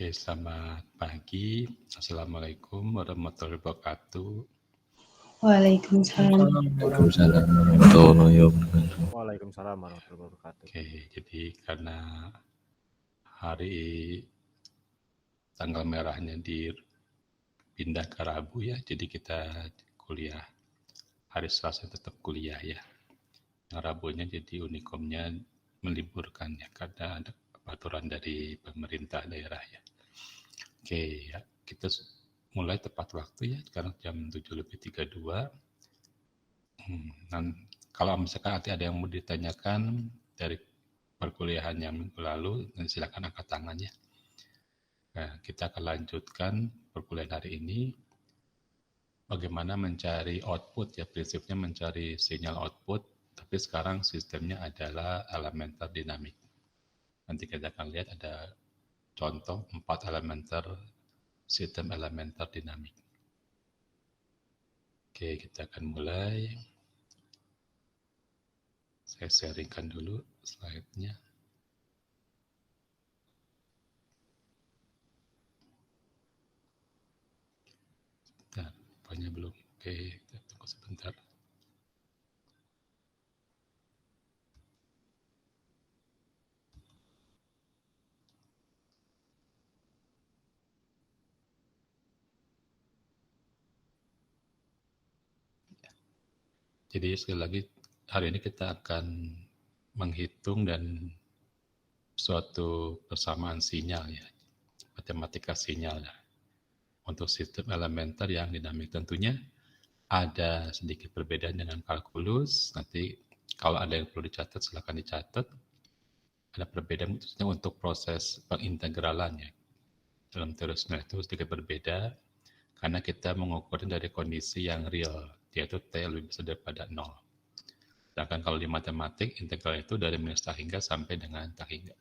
Oke, selamat pagi. Assalamualaikum warahmatullahi wabarakatuh. Waalaikumsalam. Waalaikumsalam warahmatullahi wabarakatuh. Waalaikumsalam warahmatullahi wabarakatuh. Oke, jadi karena hari tanggal merahnya dipindah ke Rabu ya, jadi kita kuliah. Hari Selasa tetap kuliah ya. Yang Rabunya jadi unikomnya meliburkan ya, karena ada peraturan dari pemerintah daerah ya. Oke, ya, kita mulai tepat waktu ya, sekarang jam 7:32. Dan kalau misalkan ada yang mau ditanyakan dari perkuliahan yang minggu lalu, silakan angkat tangan ya. Nah, kita akan lanjutkan perkuliahan hari ini. Bagaimana mencari output ya, prinsipnya mencari sinyal output, tapi sekarang sistemnya adalah elementer dinamik. Nanti kita akan lihat ada contoh 4 sistem elementer dinamik. Oke, kita akan mulai. Saya sharingkan dulu slide-nya. Bentar, apanya belum? Oke, kita tunggu sebentar. Jadi sekali lagi, hari ini kita akan menghitung dan suatu persamaan sinyal ya, matematika sinyal ya. Untuk sistem elementer yang dinamik tentunya ada sedikit perbedaan dengan kalkulus. Nanti kalau ada yang perlu dicatat silakan dicatat. Ada perbedaan khususnya untuk proses pengintegralan ya. Dalam teori sinyal itu sedikit berbeda karena kita mengukurnya dari kondisi yang real, yaitu T lebih besar daripada 0. Sedangkan kalau di matematik, integral itu dari minus tak hingga sampai dengan tak hingga.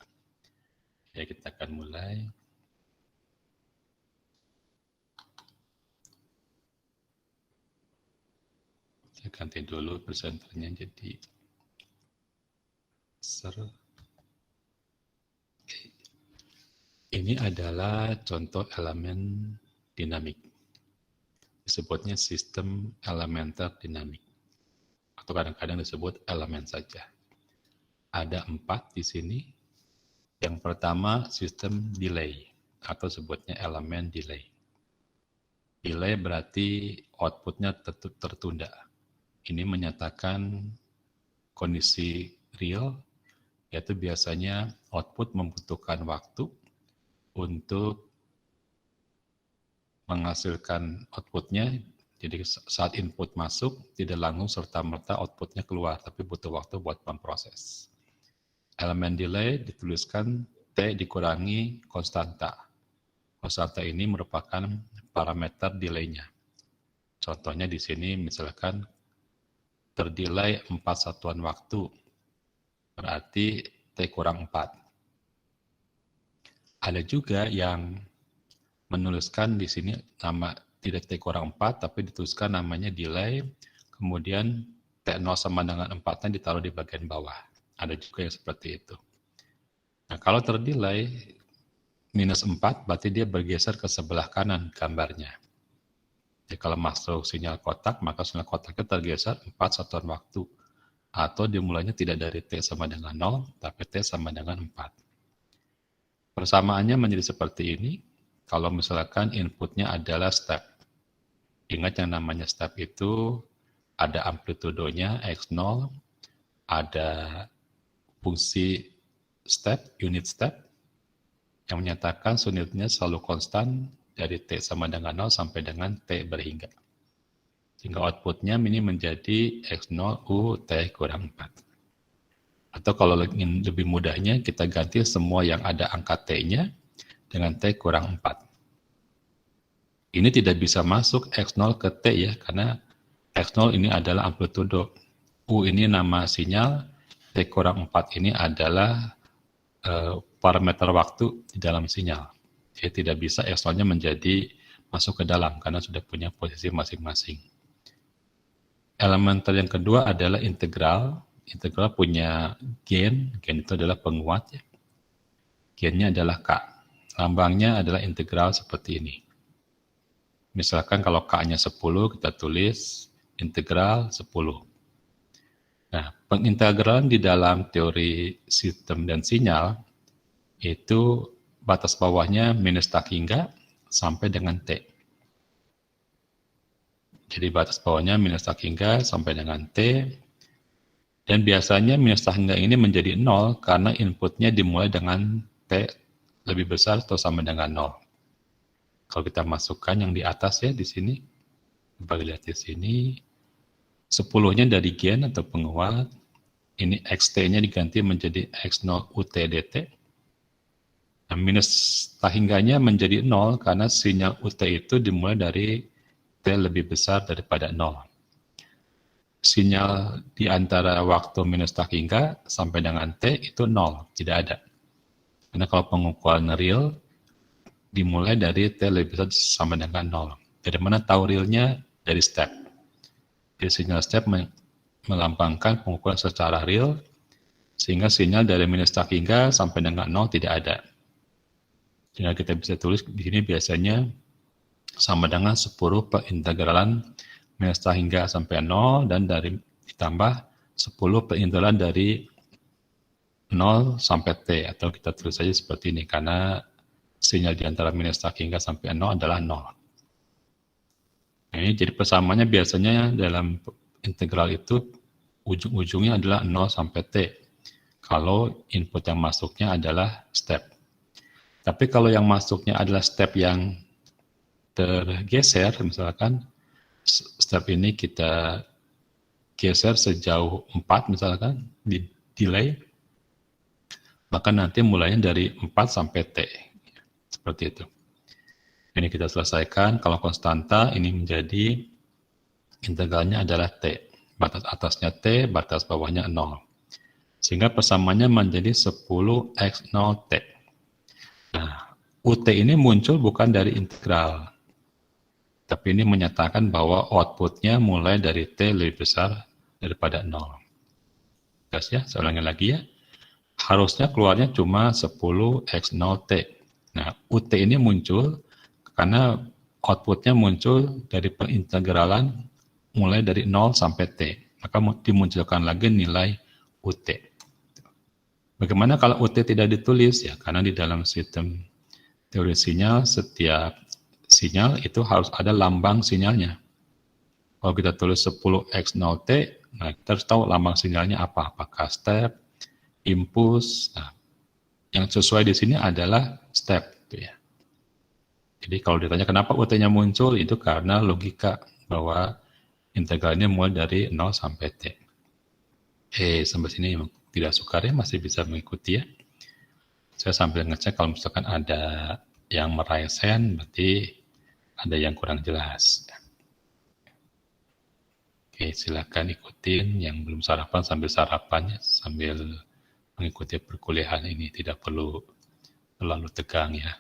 Ya, kita akan mulai. Saya ganti dulu presenternya jadi besar. Ini adalah contoh elemen dinamik. Disebutnya sistem elementer dinamik. Atau kadang-kadang disebut elemen saja. Ada 4 di sini. Yang pertama sistem delay atau sebutnya elemen delay. Delay berarti outputnya tertunda. Ini menyatakan kondisi real, yaitu biasanya output membutuhkan waktu untuk menghasilkan outputnya. Jadi saat input masuk, tidak langsung serta-merta outputnya keluar, tapi butuh waktu buat memproses. Elemen delay dituliskan T dikurangi konstanta. Konstanta ini merupakan parameter delay-nya. Contohnya di sini misalkan terdelay 4 satuan waktu, berarti T kurang 4. Ada juga yang menuliskan di sini nama tidak T kurang 4, tapi dituliskan namanya delay, kemudian T0 sama dengan 4-nya ditaruh di bagian bawah. Ada juga yang seperti itu. Nah, kalau terdelay minus 4, berarti dia bergeser ke sebelah kanan gambarnya. Jadi kalau masuk sinyal kotak, maka sinyal kotaknya tergeser 4 satuan waktu. Atau dimulainya tidak dari T sama dengan 0, tapi T sama dengan 4. Persamaannya menjadi seperti ini, kalau misalkan inputnya adalah step. Ingat yang namanya step itu ada amplitudonya X0, ada fungsi step, unit step, yang menyatakan unitnya selalu konstan dari T sama dengan 0 sampai dengan T berhingga. Sehingga outputnya ini menjadi X0 U T kurang 4. Atau kalau ingin lebih mudahnya, kita ganti semua yang ada angka T-nya dengan T kurang 4. Ini tidak bisa masuk X0 ke T ya, karena X0 ini adalah amplitudo. U ini nama sinyal, T kurang 4 ini adalah parameter waktu di dalam sinyal. Jadi tidak bisa X0-nya menjadi masuk ke dalam, karena sudah punya posisi masing-masing. Elementer yang kedua adalah integral. Integral punya gain itu adalah penguat ya. Gainnya adalah K. lambangnya adalah integral seperti ini. Misalkan kalau K-nya 10, kita tulis integral 10. Nah, pengintegralan di dalam teori sistem dan sinyal itu batas bawahnya minus tak hingga sampai dengan T. Jadi batas bawahnya minus tak hingga sampai dengan T. Dan biasanya minus tak hingga ini menjadi 0 karena inputnya dimulai dengan T lebih besar atau sama dengan 0. Kalau kita masukkan yang di atas ya di sini, coba lihat di sini, 10-nya dari gen atau penguat, ini xt-nya diganti menjadi x0 ut dt. Nah, minus tak hingganya menjadi 0 karena sinyal ut itu dimulai dari t lebih besar daripada 0. Sinyal di antara waktu minus tak hingga sampai dengan t itu 0, tidak ada. Karena kalau pengukuran real dimulai dari T lebih besar sama dengan 0. Dari mana tahu realnya? Dari step. Jadi sinyal step melambangkan pengukuran secara real, sehingga sinyal dari minus tak hingga sampai dengan 0 tidak ada. Sehingga kita bisa tulis di sini biasanya sama dengan 10 perintegralan minus tak hingga sampai 0, dan dari ditambah 10 perintegralan dari 0 sampai T, atau kita tulis saja seperti ini, karena sinyal di antara minus tak hingga sampai 0 adalah 0. Nah, ini jadi persamaannya biasanya dalam integral itu ujung-ujungnya adalah 0 sampai T. Kalau input yang masuknya adalah step. Tapi kalau yang masuknya adalah step yang tergeser, misalkan step ini kita geser sejauh 4 misalkan, di delay, maka nanti mulainya dari 4 sampai T. Seperti itu. Ini kita selesaikan. Kalau konstanta, ini menjadi integralnya adalah T. Batas atasnya T, batas bawahnya 0. Sehingga persamaannya menjadi 10x0T. Nah, UT ini muncul bukan dari integral. Tapi ini menyatakan bahwa outputnya mulai dari T lebih besar daripada 0. Jelas ya? Saya ulangi lagi ya. Harusnya keluarnya cuma 10x0T. Nah, UT ini muncul karena outputnya muncul dari pengintegralan mulai dari 0 sampai T. Maka dimunculkan lagi nilai UT. Bagaimana kalau UT tidak ditulis? Ya, karena di dalam sistem teori sinyal, setiap sinyal itu harus ada lambang sinyalnya. Kalau kita tulis 10x0T, nah kita harus tahu lambang sinyalnya apa. Apakah step, impuls. Nah, yang sesuai di sini adalah step. Gitu ya. Jadi kalau ditanya kenapa UT-nya muncul, itu karena logika bahwa integralnya mulai dari 0 sampai T. Sampai sini tidak sukar ya, masih bisa mengikuti ya. Saya sambil ngecek kalau misalkan ada yang meraih sen, berarti ada yang kurang jelas. Oke, silakan ikutin. Yang belum sarapan sambil sarapannya, sambil mengikuti perkuliahan ini. Tidak perlu terlalu tegang ya.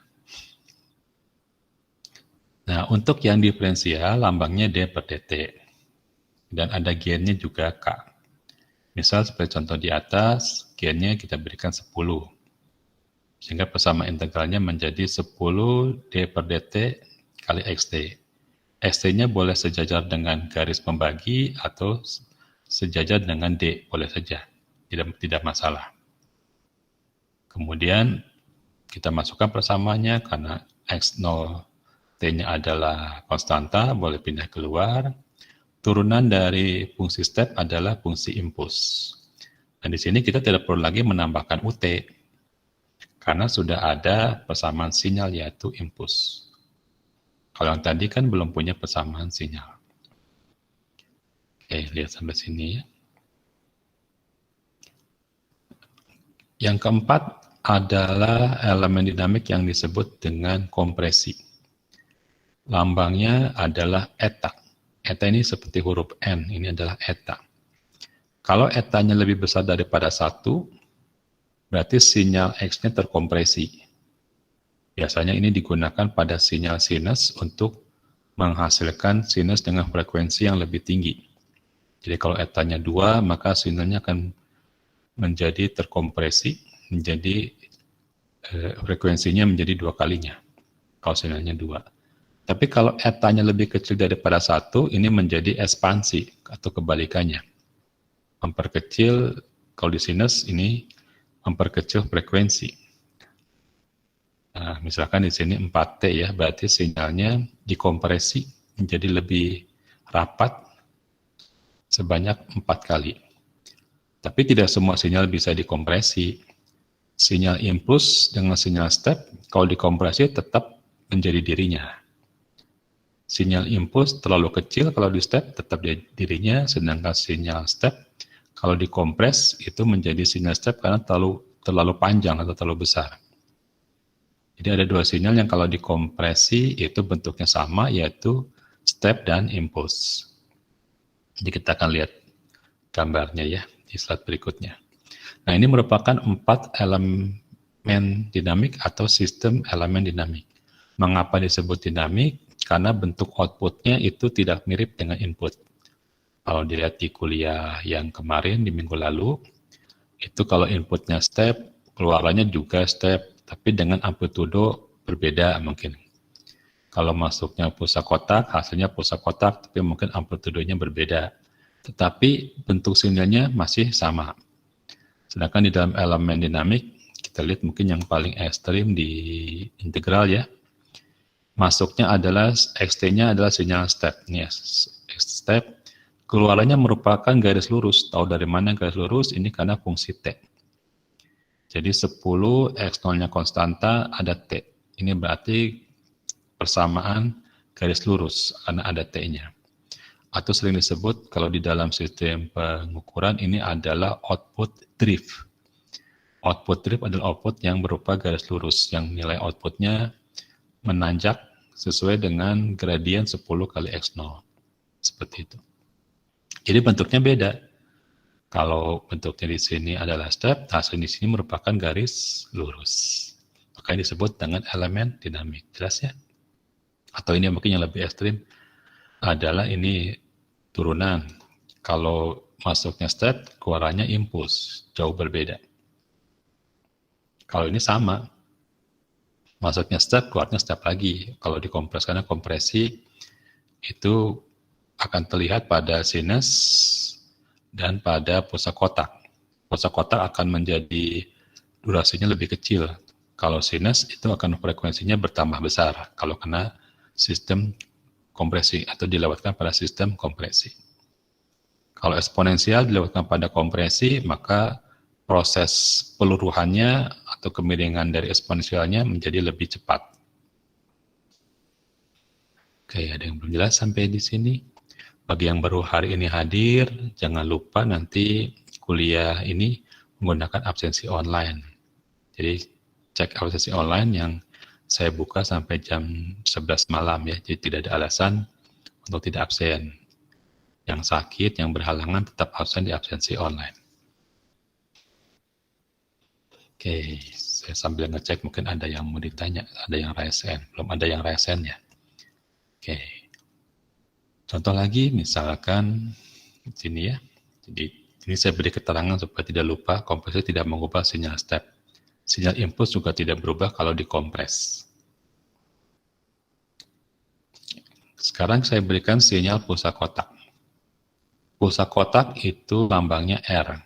Nah, untuk yang diferensial, lambangnya D per dt. Dan ada gennya juga K. Misal seperti contoh di atas, gennya kita berikan 10. Sehingga persamaan integralnya menjadi 10 D per dt kali xt. Xt-nya boleh sejajar dengan garis pembagi atau sejajar dengan D, boleh saja. Tidak masalah. Kemudian kita masukkan persamaannya karena x0 T-nya adalah konstanta, boleh pindah keluar. Turunan dari fungsi step adalah fungsi impuls. Dan di sini kita tidak perlu lagi menambahkan UT, karena sudah ada persamaan sinyal yaitu impuls. Kalau yang tadi kan belum punya persamaan sinyal. Oke, lihat sampai sini ya. Yang keempat adalah elemen dinamik yang disebut dengan kompresi. Lambangnya adalah eta. Eta ini seperti huruf N, ini adalah eta. Kalau etanya lebih besar daripada 1, berarti sinyal X-nya terkompresi. Biasanya ini digunakan pada sinyal sinus untuk menghasilkan sinus dengan frekuensi yang lebih tinggi. Jadi kalau etanya 2, maka sinyalnya akan menjadi terkompresi, menjadi frekuensinya menjadi 2 kalinya, kalau sinyalnya 2. Tapi kalau etanya lebih kecil daripada 1, ini menjadi ekspansi atau kebalikannya. Memperkecil, kalau di sinus ini memperkecil frekuensi. Nah, misalkan di sini 4T ya, berarti sinyalnya dikompresi menjadi lebih rapat sebanyak 4 kali. Tapi tidak semua sinyal bisa dikompresi. Sinyal impuls dengan sinyal step, kalau dikompresi tetap menjadi dirinya. Sinyal impuls terlalu kecil kalau di step tetap dirinya, sedangkan sinyal step kalau dikompres itu menjadi sinyal step karena terlalu panjang atau terlalu besar. Jadi ada 2 sinyal yang kalau dikompresi itu bentuknya sama, yaitu step dan impuls. Jadi kita akan lihat gambarnya ya di slide berikutnya. Nah, ini merupakan 4 elemen dinamik atau sistem elemen dinamik. Mengapa disebut dinamik? Karena bentuk outputnya itu tidak mirip dengan input. Kalau dilihat di kuliah yang kemarin di minggu lalu, itu kalau inputnya step, keluarannya juga step, tapi dengan amplitudo berbeda mungkin. Kalau masuknya pulsa kotak, hasilnya pulsa kotak, tapi mungkin amplitudonya berbeda. Tetapi bentuk sinyalnya masih sama. Sedangkan di dalam elemen dinamik, kita lihat mungkin yang paling ekstrim di integral ya. Masuknya adalah, XT-nya adalah sinyal step. Ini ya, step. Keluarannya merupakan garis lurus. Tahu dari mana garis lurus? Ini karena fungsi T. Jadi 10, X0-nya konstanta, ada T. Ini berarti persamaan garis lurus, karena ada T-nya. Atau sering disebut, kalau di dalam sistem pengukuran, ini adalah output drift. Output drift adalah output yang berupa garis lurus, yang nilai outputnya menanjak sesuai dengan gradien 10 kali X0. Seperti itu. Jadi bentuknya beda. Kalau bentuknya di sini adalah step, hasil di sini merupakan garis lurus. Makanya disebut dengan elemen dinamik. Jelas ya? Atau ini mungkin yang lebih ekstrim adalah ini turunan. Kalau masuknya step, keluarannya impuls. Jauh berbeda. Kalau ini sama. Masuknya step, keluarnya step lagi. Kalau dikompres, karena kompresi itu akan terlihat pada sinus dan pada pulsa kotak. Pulsa kotak akan menjadi durasinya lebih kecil. Kalau sinus itu akan frekuensinya bertambah besar kalau kena sistem kompresi atau dilewatkan pada sistem kompresi. Kalau eksponensial dilewatkan pada kompresi, maka proses peluruhannya atau kemiringan dari eksponensialnya menjadi lebih cepat. Oke, ada yang belum jelas sampai di sini? Bagi yang baru hari ini hadir, jangan lupa nanti kuliah ini menggunakan absensi online. Jadi cek absensi online yang saya buka sampai jam 11 malam ya, jadi tidak ada alasan untuk tidak absen. Yang sakit, yang berhalangan tetap absen di absensi online. Oke, saya sambil ngecek mungkin ada yang mau ditanya, ada yang raise hand. Belum ada yang raise hand ya. Oke. Contoh lagi, misalkan di sini ya. Jadi ini saya beri keterangan supaya tidak lupa, kompresi tidak mengubah sinyal step. Sinyal impuls juga tidak berubah kalau dikompres. Sekarang saya berikan sinyal pulsa kotak. Pulsa kotak itu lambangnya R.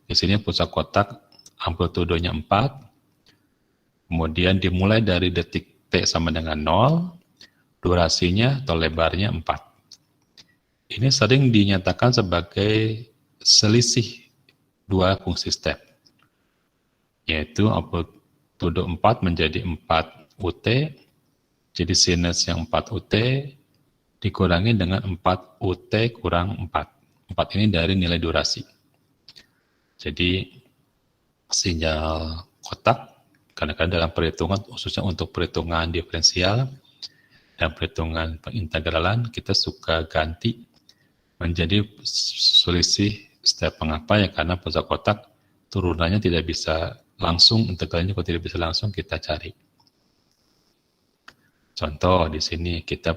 Di sini pulsa kotak amplitudonya 4, kemudian dimulai dari detik T sama dengan 0, durasinya atau lebarnya 4. Ini sering dinyatakan sebagai selisih 2 fungsi step, yaitu amplitudo 4 menjadi 4 UT, jadi sinus yang 4 UT dikurangi dengan 4 UT kurang 4. 4 ini dari nilai durasi. Jadi sinyal kotak, kadang-kadang dalam perhitungan, khususnya untuk perhitungan diferensial dan perhitungan pengintegralan, kita suka ganti menjadi selisih step. Mengapa? Ya karena pulsa kotak turunannya tidak bisa langsung, integralnya kalau tidak bisa langsung kita cari. Contoh di sini kita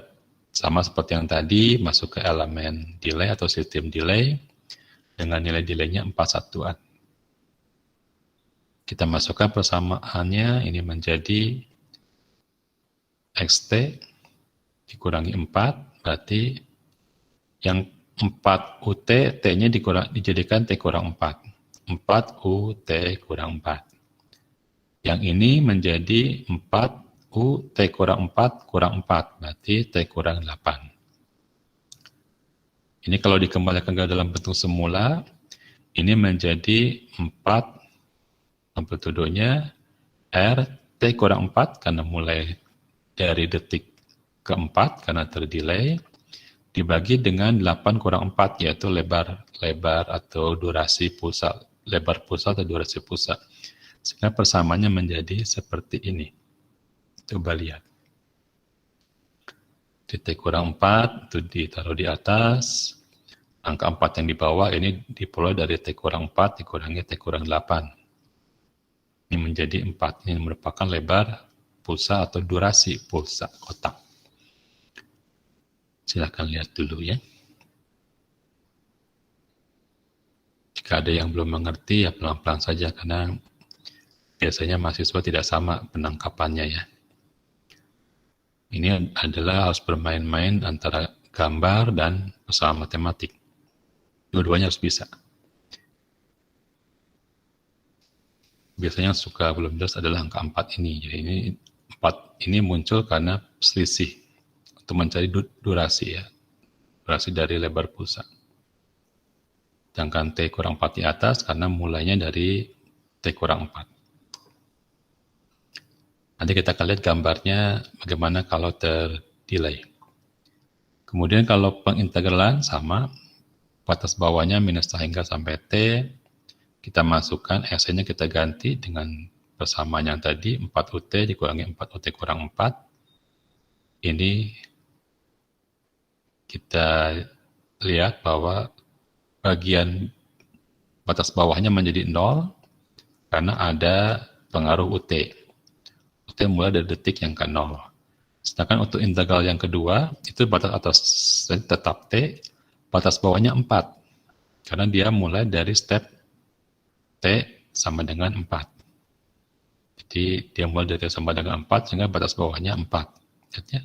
sama seperti yang tadi, masuk ke elemen delay atau sistem delay dengan nilai delaynya 4 satuan. Kita masukkan persamaannya, ini menjadi XT dikurangi 4, berarti yang 4 UT, T-nya dijadikan T kurang 4. 4 UT kurang 4. Yang ini menjadi 4 UT kurang 4 kurang 4, berarti T kurang 8. Ini kalau dikembalikan ke dalam bentuk semula, ini menjadi 4, amplitudonya R, T kurang 4, karena mulai dari detik keempat, karena terdelay, dibagi dengan 8 kurang 4, yaitu lebar atau durasi pulsa, lebar pulsa atau durasi pulsa. Sehingga persamaannya menjadi seperti ini. Coba lihat. T kurang 4 itu ditaruh di atas, angka 4 yang di bawah ini diperoleh dari T kurang 4 dikurangi T kurang 8. Ini menjadi 4, ini merupakan lebar pulsa atau durasi pulsa kotak. Silahkan lihat dulu ya. Jika ada yang belum mengerti ya pelan-pelan saja, karena biasanya mahasiswa tidak sama penangkapannya ya. Ini adalah harus bermain-main antara gambar dan persoalan matematik. Dua-duanya harus bisa. Biasanya yang suka belum jelas adalah angka 4 ini. Jadi ini 4 ini muncul karena selisih untuk mencari durasi ya. Durasi dari lebar pulsa. Sedangkan T kurang 4 di atas karena mulainya dari T kurang 4. Nanti kita akan lihat gambarnya bagaimana kalau terdelay. Kemudian kalau pengintegralan sama, batas bawahnya minus hingga sampai T, kita masukkan S-nya kita ganti dengan persamaan yang tadi, 4 UT dikurangi 4 UT kurang 4. Ini kita lihat bahwa bagian batas bawahnya menjadi 0 karena ada pengaruh UT. UT mulai dari detik yang ke 0. Sedangkan untuk integral yang kedua, itu batas atas tetap T, batas bawahnya 4. Karena dia mulai dari step T sama dengan 4. Jadi dia mulai dari T sama dengan 4, sehingga batas bawahnya 4. Lihat ya.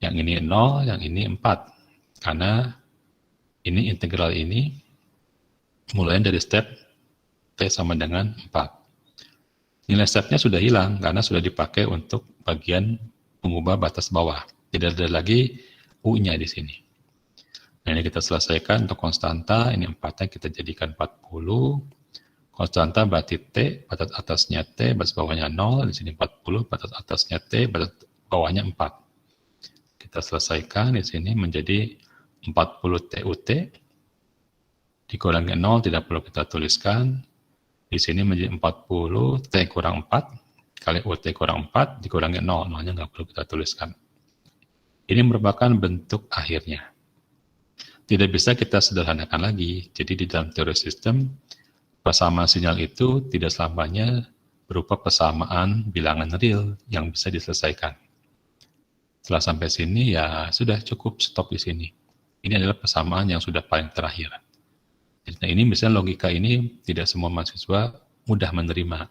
Yang ini 0, yang ini 4. Karena ini integral ini mulai dari step T sama dengan 4. Nilai stepnya sudah hilang karena sudah dipakai untuk bagian mengubah batas bawah. Tidak ada lagi U-nya di sini. Nah, ini kita selesaikan untuk konstanta. Ini 4-nya kita jadikan 40. Konstanta berarti T, batas atasnya T, batas bawahnya 0. Di sini 40, batas atasnya T, batas bawahnya 4. Kita selesaikan. Di sini menjadi 40 TUT. Dikurangi 0, tidak perlu kita tuliskan. Di sini menjadi 40 T kurang 4 kali UT kurang 4 dikurangi 0. 0-nya nggak perlu kita tuliskan. Ini merupakan bentuk akhirnya. Tidak bisa kita sederhanakan lagi. Jadi di dalam teori sistem, persamaan sinyal itu tidak selamanya berupa persamaan bilangan real yang bisa diselesaikan. Setelah sampai sini ya sudah cukup stop di sini. Ini adalah persamaan yang sudah paling terakhir. Nah, ini misalnya logika ini tidak semua mahasiswa mudah menerima.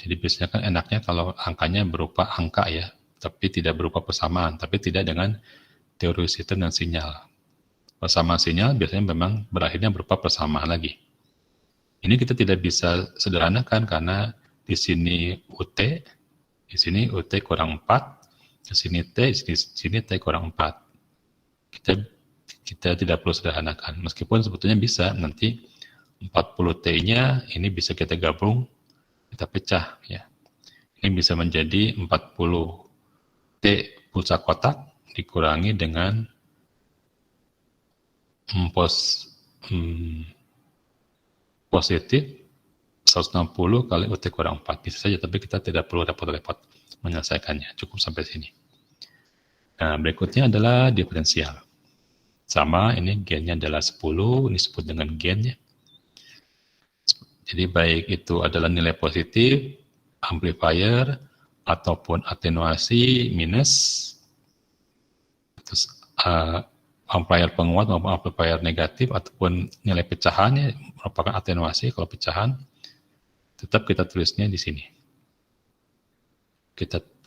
Jadi biasanya kan enaknya kalau angkanya berupa angka ya, tapi tidak berupa persamaan, tapi tidak dengan teori sistem dan sinyal. Persamaan sinyal biasanya memang berakhirnya berupa persamaan lagi. Ini kita tidak bisa sederhanakan karena di sini UT, di sini UT kurang 4, di sini T, di sini T kurang 4. Kita tidak perlu sederhanakan, meskipun sebetulnya bisa nanti 40 T-nya ini bisa kita gabung, kita pecah ya. Ini bisa menjadi 40 T pulsa kotak dikurangi dengan positif 160 kali UT kurang 4. Bisa saja, tapi kita tidak perlu repot-repot menyelesaikannya, cukup sampai sini. Nah, berikutnya adalah diferensial. Sama, ini gennya adalah 10, ini disebut dengan gennya. Jadi baik itu adalah nilai positif, amplifier, ataupun atenuasi minus, terus amplifier penguat maupun amplifier negatif, ataupun nilai pecahannya merupakan atenuasi kalau pecahan. tetap kita tulisnya di sini.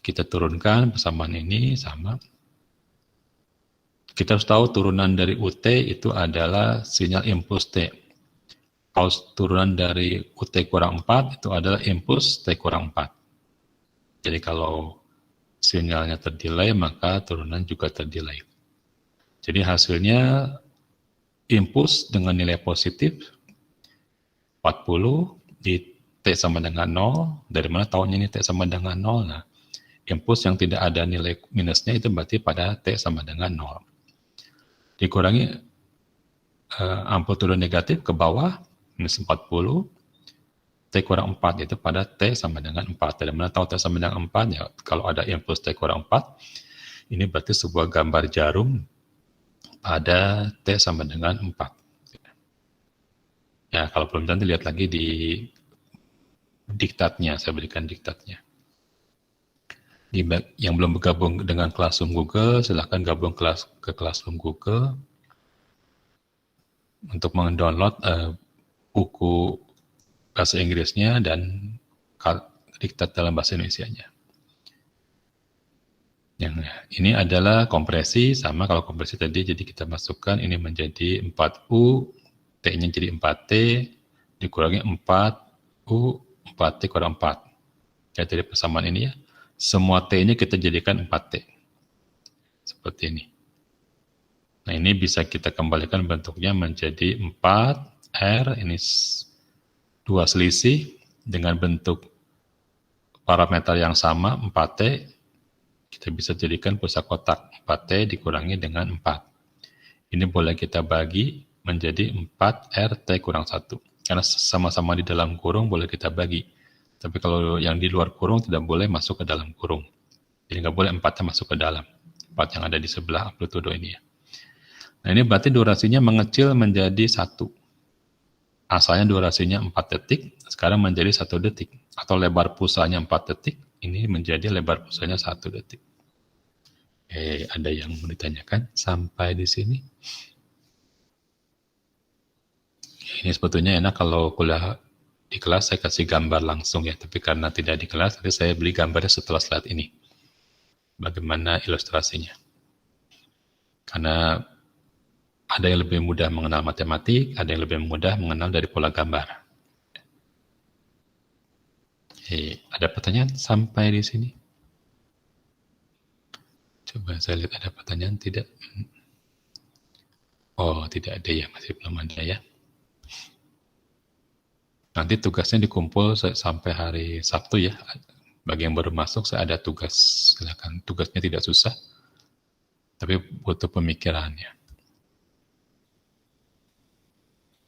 Kita turunkan persamaan ini sama. Kita harus tahu turunan dari UT itu adalah sinyal impuls T. Kalau turunan dari UT kurang 4 itu adalah impuls T kurang 4. Jadi kalau sinyalnya terdelay, maka turunan juga terdelay. Jadi hasilnya impuls dengan nilai positif 40 di T sama dengan 0. Dari mana tahunya ini T sama dengan 0? Nah, impuls yang tidak ada nilai minusnya itu berarti pada T sama dengan 0. Dikurangi amplitudo negatif ke bawah, minus 40, T kurang 4, itu pada T sama dengan 4. Dari mana tahu T sama dengan 4? Ya, kalau ada impuls T kurang 4, ini berarti sebuah gambar jarum pada T sama dengan 4. Ya, kalau belum nanti lihat lagi di diktatnya, saya berikan diktatnya. Yang belum bergabung dengan Classroom Google, silahkan gabung ke Classroom Google untuk mendownload buku bahasa Inggrisnya dan diktat dalam bahasa Indonesianya. Yang ini adalah kompresi, sama kalau kompresi tadi, jadi kita masukkan ini menjadi 4U, T-nya jadi 4T, dikurangi 4U, 4T kurang 4. Ya, dari persamaan ini ya, semua T-nya kita jadikan 4T. Seperti ini. Nah, ini bisa kita kembalikan bentuknya menjadi 4R, ini 2 selisih dengan bentuk parameter yang sama, 4T, kita bisa jadikan pusat kotak, 4T dikurangi dengan 4. Ini boleh kita bagi menjadi 4RT kurang 1. Karena sama-sama di dalam kurung boleh kita bagi. Tapi kalau yang di luar kurung tidak boleh masuk ke dalam kurung. Jadi nggak boleh 4-nya masuk ke dalam. 4 yang ada di sebelah amplitudo ini ya. Nah, ini berarti durasinya mengecil menjadi 1. Asalnya durasinya 4 detik, sekarang menjadi 1 detik. Atau lebar pulsanya 4 detik, ini menjadi lebar pulsanya 1 detik. Ada yang mau ditanyakan sampai di sini? Ini sebetulnya enak kalau kuliah di kelas saya kasih gambar langsung ya, tapi karena tidak di kelas, nanti saya beli gambarnya setelah slide ini. Bagaimana ilustrasinya. Karena ada yang lebih mudah mengenal matematik, ada yang lebih mudah mengenal dari pola gambar. Ada pertanyaan sampai di sini? Coba saya lihat ada pertanyaan, tidak? Oh, tidak ada ya, masih belum ada ya. Nanti tugasnya dikumpul sampai hari Sabtu ya. Bagi yang baru masuk, saya ada tugas. Silakan, tugasnya tidak susah, tapi butuh pemikirannya.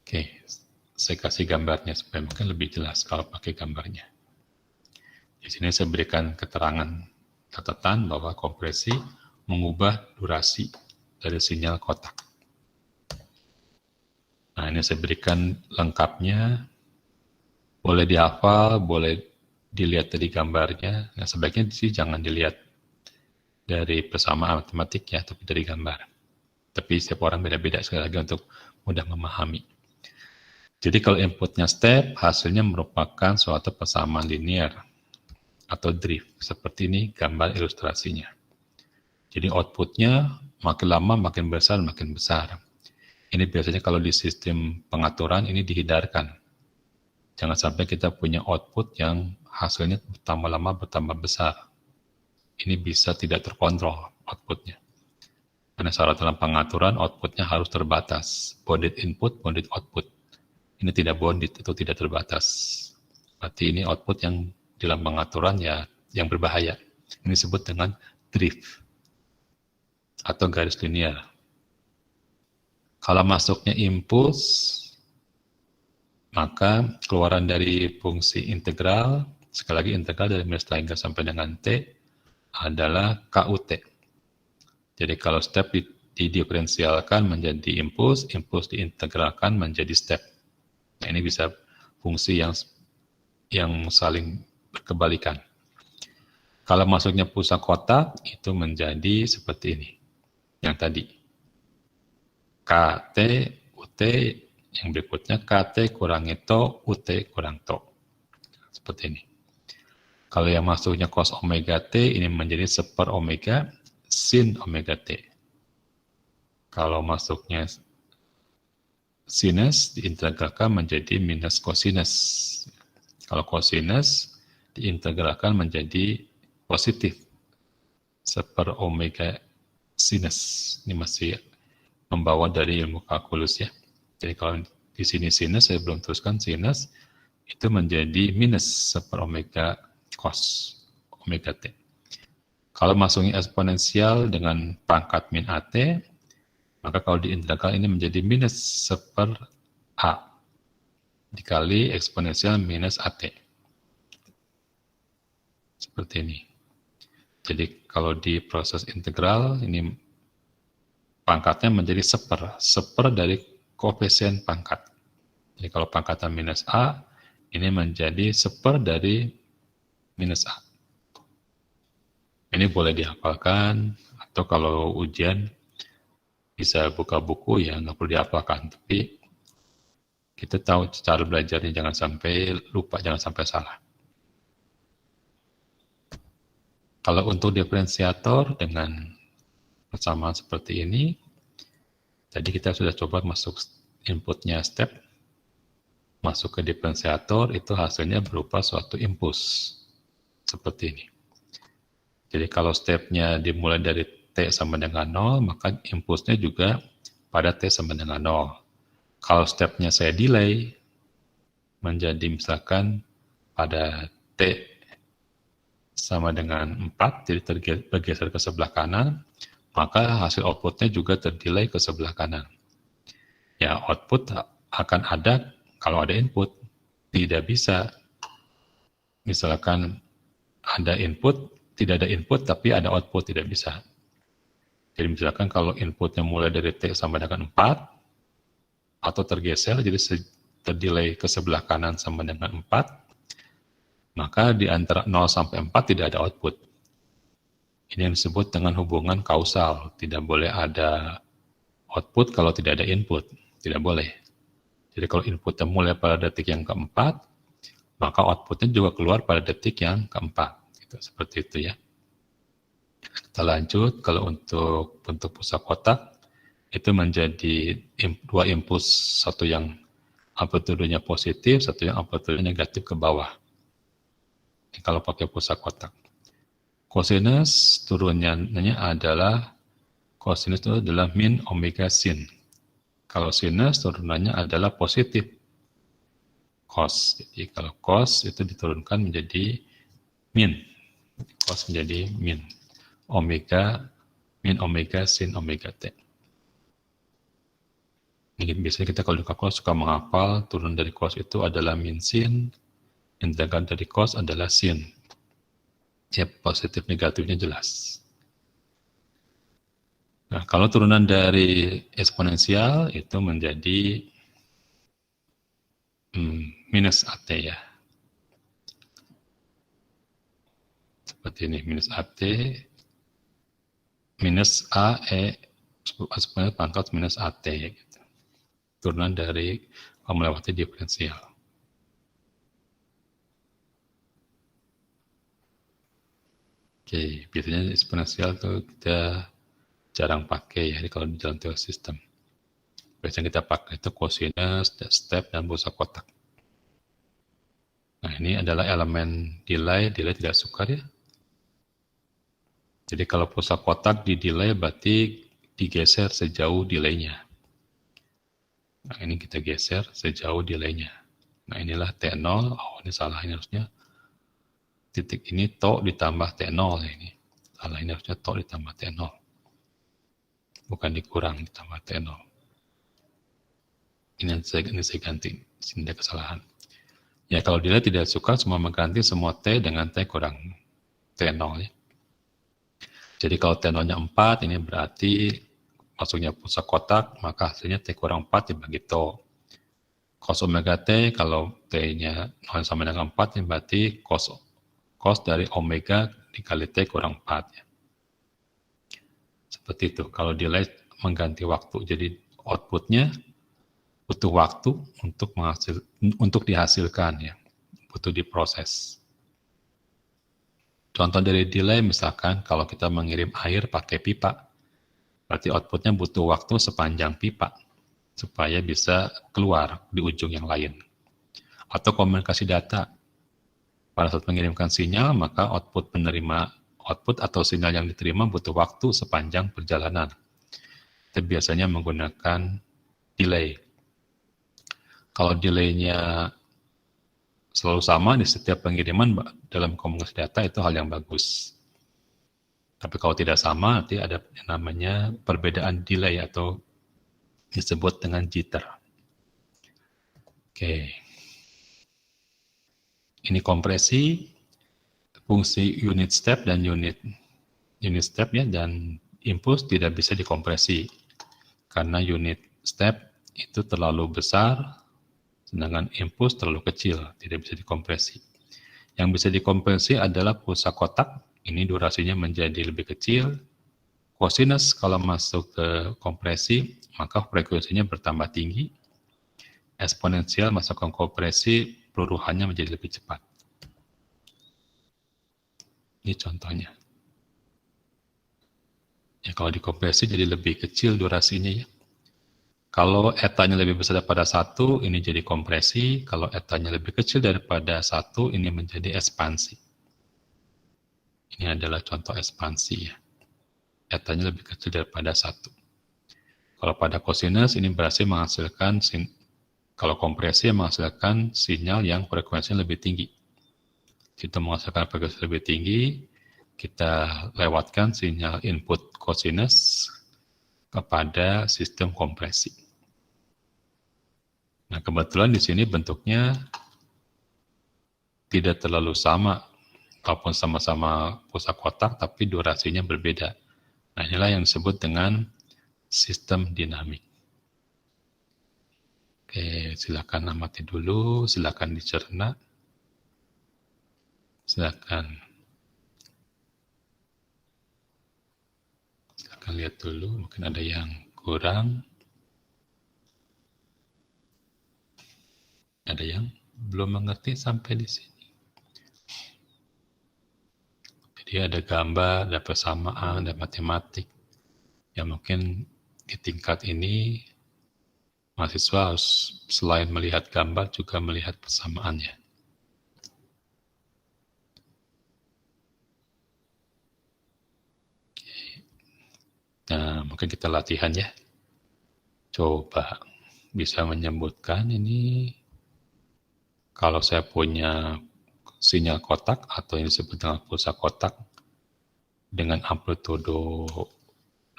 Oke, saya kasih gambarnya supaya mungkin lebih jelas kalau pakai gambarnya. Di sini saya berikan keterangan catatan bahwa kompresi mengubah durasi dari sinyal kotak. Nah, ini saya berikan lengkapnya. Boleh dihafal, boleh dilihat dari gambarnya. Nah, sebaiknya sih jangan dilihat dari persamaan matematik ya, tapi dari gambar. Tapi setiap orang beda-beda sekali lagi untuk mudah memahami. Jadi kalau inputnya step, hasilnya merupakan suatu persamaan linear atau drift. Seperti ini gambar ilustrasinya. Jadi outputnya makin lama makin besar, makin besar. Ini biasanya kalau di sistem pengaturan ini dihindarkan. Jangan sampai kita punya output yang hasilnya bertambah lama bertambah besar. Ini bisa tidak terkontrol outputnya. Karena syarat dalam pengaturan outputnya harus terbatas. Bounded input, bounded output. Ini tidak bounded, itu tidak terbatas. Berarti ini output yang dalam pengaturan ya yang berbahaya. Ini disebut dengan drift atau garis linear. Kalau masuknya impuls, maka keluaran dari fungsi integral, sekali lagi integral dari minus hingga sampai dengan T, adalah KUT. Jadi kalau step didiferensialkan menjadi impuls, impuls diintegralkan menjadi step. Nah, ini bisa fungsi yang saling berkebalikan. Kalau masuknya pusat kotak, itu menjadi seperti ini. Yang tadi. KT, UT, yang berikutnya KT kurangi TO, UT kurang TO. seperti ini. Kalau yang masuknya cos omega T, ini menjadi 1/, omega sin omega T. Kalau masuknya sinus, diintegralkan menjadi minus cosinus. Kalau cosinus, diintegralkan menjadi positif 1/, omega sinus. Ini masih membawa dari ilmu kalkulus ya. Jadi kalau di sini sinus, saya belum teruskan sinus, itu menjadi minus 1/, omega cos omega T. Kalau masuknya eksponensial dengan pangkat min AT, maka kalau diintegral ini menjadi minus 1/A dikali eksponensial minus AT. Seperti ini. Jadi kalau di proses integral, ini pangkatnya menjadi 1/, dari koefisien pangkat. Jadi kalau pangkatnya minus A, ini menjadi 1/, dari minus A. Ini boleh dihafalkan, atau kalau ujian bisa buka buku ya, nggak perlu dihafalkan. Tapi kita tahu cara belajarnya, jangan sampai lupa, jangan sampai salah. Kalau untuk diferensiator dengan persamaan seperti ini, tadi kita sudah coba masuk inputnya step, masuk ke diferensiator, itu hasilnya berupa suatu impuls. Seperti ini. Jadi kalau stepnya dimulai dari T sama dengan 0, maka impulsnya juga pada T sama dengan 0. Kalau stepnya saya delay, menjadi misalkan pada T sama dengan 4, jadi bergeser ke sebelah kanan, maka hasil outputnya juga terdelay ke sebelah kanan. Ya, output akan ada kalau ada input, tidak bisa. Misalkan ada input, tidak ada input, tapi ada output, tidak bisa. Jadi misalkan kalau inputnya mulai dari T sama dengan 4, atau tergeser, jadi terdelay ke sebelah kanan sama dengan 4, maka di antara 0 sampai 4 tidak ada output. Ini yang disebut dengan hubungan kausal. Tidak boleh ada output kalau tidak ada input. Tidak boleh. Jadi kalau inputnya mulai pada detik yang keempat, maka outputnya juga keluar pada detik yang keempat. Gitu, seperti itu ya. Kita lanjut, kalau untuk bentuk pusat kotak, itu menjadi dua impuls, satu yang amplitudenya positif, satu yang amplitudenya negatif ke bawah. Ini kalau pakai pusat kotak. Kosinus turunannya adalah, kosinus itu adalah min omega sin. Kalau sinus turunannya adalah positif cos. Jadi kalau cos itu diturunkan menjadi min. Cos menjadi min. Omega, min omega sin omega T. Ini biasanya kita kalau di kalkulus suka menghafal, turun dari cos itu adalah min sin, integral dari cos adalah sin. Ya, positif negatifnya jelas. Nah, kalau turunan dari eksponensial itu menjadi minus AT ya. Seperti ini, minus AT, minus AE, eksponensial pangkat minus AT. Gitu. Turunan dari melewati diferensial. Oke, biasanya eksponensial itu kita jarang pakai ya kalau di dalam teori sistem. Biasanya kita pakai itu kosinus, step, dan busa kotak. Nah, ini adalah elemen delay tidak suka ya. Jadi kalau pusat kotak di delay berarti digeser sejauh delaynya. Nah, ini kita geser sejauh delaynya. Nah, inilah T0, oh ini salah, ini harusnya titik ini to ditambah T0 ya ini. Salah, ini harusnya to ditambah T0. Bukan dikurang ditambah T0. Ini saya ganti, sini ada kesalahan. Ya kalau delay tidak suka semua mengganti semua T dengan T kurang T0 ya. Jadi kalau T0-nya 4, ini berarti masuknya pusat kotak, maka hasilnya T kurang 4 dibagi to. Cos omega T, kalau T-nya 0 sama dengan 4, ini berarti cos dari omega dikali T kurang 4. Ya. Seperti itu. Kalau delay mengganti waktu, jadi outputnya butuh waktu untuk dihasilkan ya. butuh diproses. Contoh dari delay misalkan kalau kita mengirim air pakai pipa, berarti outputnya butuh waktu sepanjang pipa supaya bisa keluar di ujung yang lain. Atau komunikasi data, pada saat mengirimkan sinyal maka output atau sinyal yang diterima butuh waktu sepanjang perjalanan. Itu biasanya menggunakan delay. Kalau delaynya selalu sama di setiap pengiriman dalam komunikasi data itu hal yang bagus. Tapi kalau tidak sama, nanti ada yang namanya perbedaan delay atau disebut dengan jitter. Oke. Ini kompresi, fungsi unit step dan unit step ya, dan impuls tidak bisa dikompresi karena unit step itu terlalu besar, sedangkan impuls terlalu kecil, tidak bisa dikompresi. Yang bisa dikompresi adalah pulsa kotak, ini durasinya menjadi lebih kecil. Cosinus kalau masuk ke kompresi, maka frekuensinya bertambah tinggi. Eksponensial masuk ke kompresi, peluruhannya menjadi lebih cepat. Ini contohnya. Ya, kalau dikompresi jadi lebih kecil durasinya ya. Kalau etanya lebih besar daripada 1, ini jadi kompresi. Kalau etanya lebih kecil daripada 1, ini menjadi ekspansi. Ini adalah contoh ekspansi ya. Etanya lebih kecil daripada 1. Kalau pada cosinus, ini berarti menghasilkan, kalau kompresi menghasilkan sinyal yang frekuensinya lebih tinggi. Kita menghasilkan frekuensi lebih tinggi, kita lewatkan sinyal input cosinus kepada sistem kompresi. Nah, kebetulan di sini bentuknya tidak terlalu sama, walaupun sama-sama pulsa kotak, tapi durasinya berbeda. Nah, inilah yang disebut dengan sistem dinamik. Oke, silakan amati dulu, silakan dicerna, silakan lihat dulu, mungkin ada yang kurang. Ada yang belum mengerti sampai di sini. Jadi ada gambar, ada persamaan, ada matematik. Ya mungkin di tingkat ini mahasiswa harus selain melihat gambar juga melihat persamaannya. Nah, mungkin kita latihan ya. Coba bisa menyebutkan ini. Kalau saya punya sinyal kotak atau yang disebut dengan pulsa kotak dengan amplitudo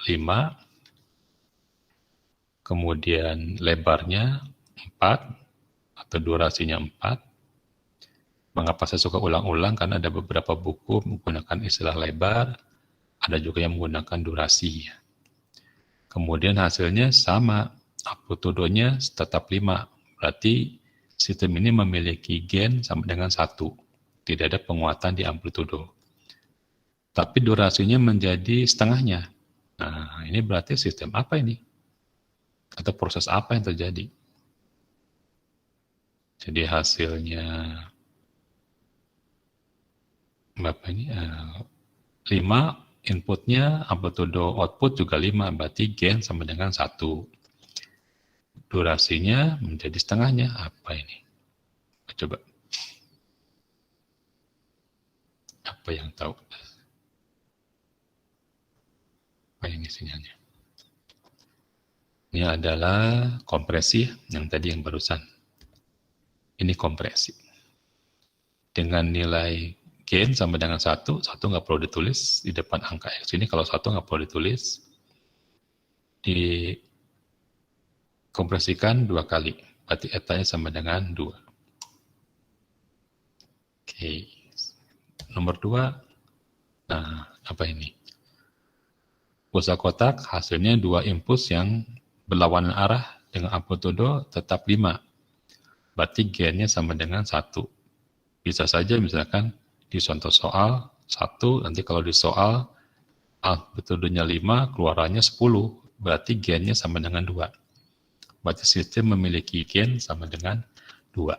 5, kemudian lebarnya 4 atau durasinya 4. Mengapa saya suka ulang-ulang? Karena ada beberapa buku menggunakan istilah lebar, ada juga yang menggunakan durasi. Kemudian hasilnya sama, amplitudonya tetap 5, berarti sistem ini memiliki gain sama dengan 1. Tidak ada penguatan di amplitudo. Tapi durasinya menjadi setengahnya. Nah, ini berarti sistem apa ini? Atau proses apa yang terjadi? Jadi hasilnya berapa ini? 5, inputnya, amplitudo output juga 5, berarti gain sama dengan 1. Durasinya menjadi setengahnya. Apa ini? Coba. Apa yang tahu? Apa ini sinyalnya? Ini adalah kompresi yang tadi yang barusan. Ini kompresi. Dengan nilai gain sama dengan 1 nggak perlu ditulis di depan angka X ini. Kalau 1 nggak perlu ditulis. Kompresikan 2 kali, berarti etanya sama dengan 2. Oke, nomor 2, nah apa ini? Pulsa kotak hasilnya 2 impuls yang berlawanan arah dengan amplitudo tetap 5, berarti gainnya sama dengan 1. Bisa saja misalkan di contoh soal 1, nanti kalau di soal amplitudonya 5, keluarannya 10, berarti gainnya sama dengan 2. Berarti sistem memiliki gain sama dengan 2.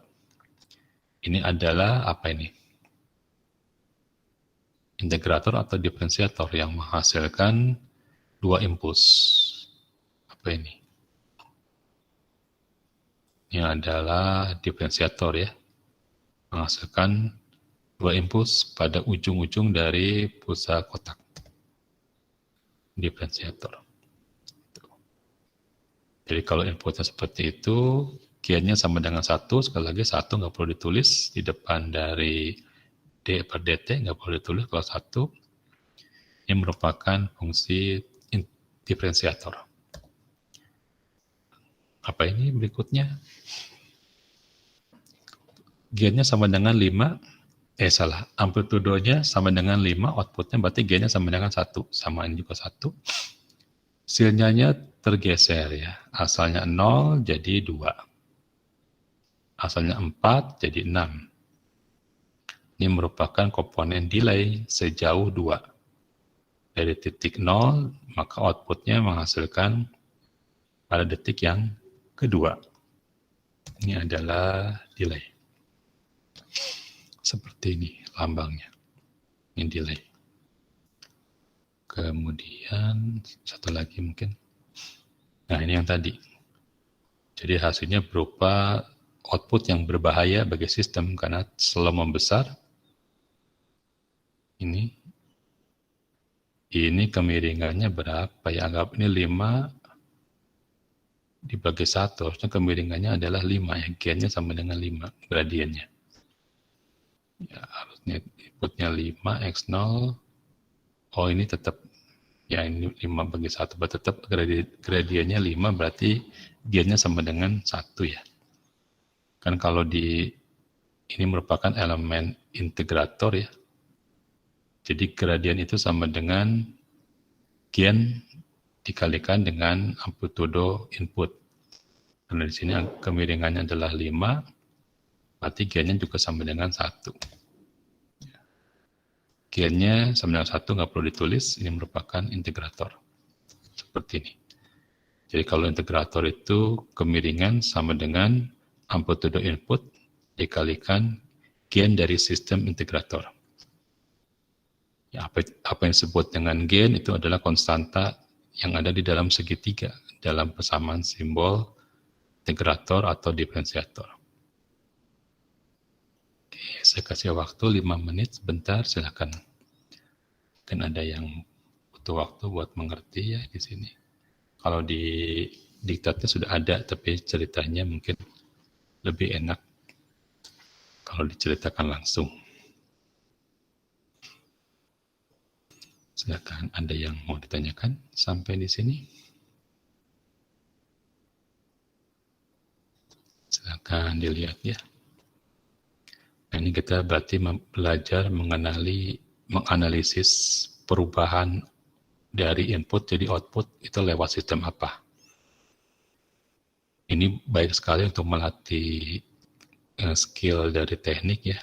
Ini adalah apa ini? Integrator atau diferensiator yang menghasilkan dua impuls. Apa ini? Ini adalah diferensiator ya, menghasilkan dua impuls pada ujung-ujung dari pulsa kotak. Diferensiator. Jadi kalau inputnya seperti itu, gainnya sama dengan 1, sekali lagi 1 nggak perlu ditulis di depan dari D per DT, nggak perlu ditulis kalau 1. Ini merupakan fungsi diferensiator. Apa ini berikutnya? Gainnya sama dengan 5, amplitudonya sama dengan 5, outputnya berarti gainnya sama dengan 1, samain juga 1. Sinyalnya tergeser ya, asalnya 0 jadi 2, asalnya 4 jadi 6. Ini merupakan komponen delay sejauh 2. Dari titik 0, maka outputnya menghasilkan pada detik yang kedua. Ini adalah delay. Seperti ini lambangnya. Ini delay. Kemudian satu lagi mungkin. Nah ini yang tadi. Jadi hasilnya berupa output yang berbahaya bagi sistem karena selalu membesar. Ini kemiringannya berapa ya? Anggap ini 5 dibagi 1. Harusnya kemiringannya adalah 5 ya. Gainnya sama dengan 5 gradiennya. Ya, harusnya inputnya 5 X0. Oh ini tetap ya, ini 5 bagi 1, berarti tetap gradiennya 5, berarti gainnya sama dengan 1 ya. Kan kalau ini merupakan elemen integrator ya. Jadi gradien itu sama dengan gain dikalikan dengan amplitudo input. Karena di sini kemiringannya adalah 5, berarti gainnya juga sama dengan 1. Gainnya sama dengan 1, nggak perlu ditulis, ini merupakan integrator. Seperti ini. Jadi kalau integrator itu kemiringan sama dengan amplitudo input dikalikan gain dari sistem integrator. Ya, apa yang disebut dengan gain itu adalah konstanta yang ada di dalam segitiga, dalam persamaan simbol integrator atau diferensiator. Saya kasih waktu 5 menit sebentar, silakan. Mungkin ada yang butuh waktu buat mengerti ya di sini. Kalau di diktatnya sudah ada, tapi ceritanya mungkin lebih enak kalau diceritakan langsung. Silakan, ada yang mau ditanyakan sampai di sini? Silakan dilihat ya. Nah, ini kita berarti belajar menganalisis perubahan dari input jadi output itu lewat sistem apa. Ini baik sekali untuk melatih skill dari teknik ya.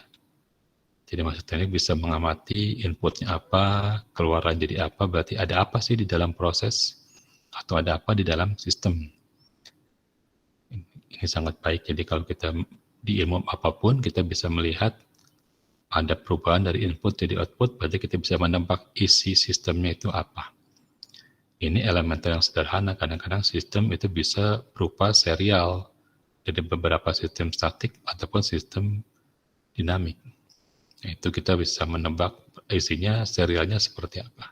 Jadi maksud teknik bisa mengamati inputnya apa, keluaran jadi apa, berarti ada apa sih di dalam proses atau ada apa di dalam sistem. Ini sangat baik, jadi kalau kita di ilmu apapun kita bisa melihat ada perubahan dari input jadi output, berarti kita bisa menebak isi sistemnya itu apa. Ini elementer yang sederhana, kadang-kadang sistem itu bisa berupa serial dari beberapa sistem statik ataupun sistem dinamik. Nah, itu kita bisa menebak isinya, serialnya seperti apa.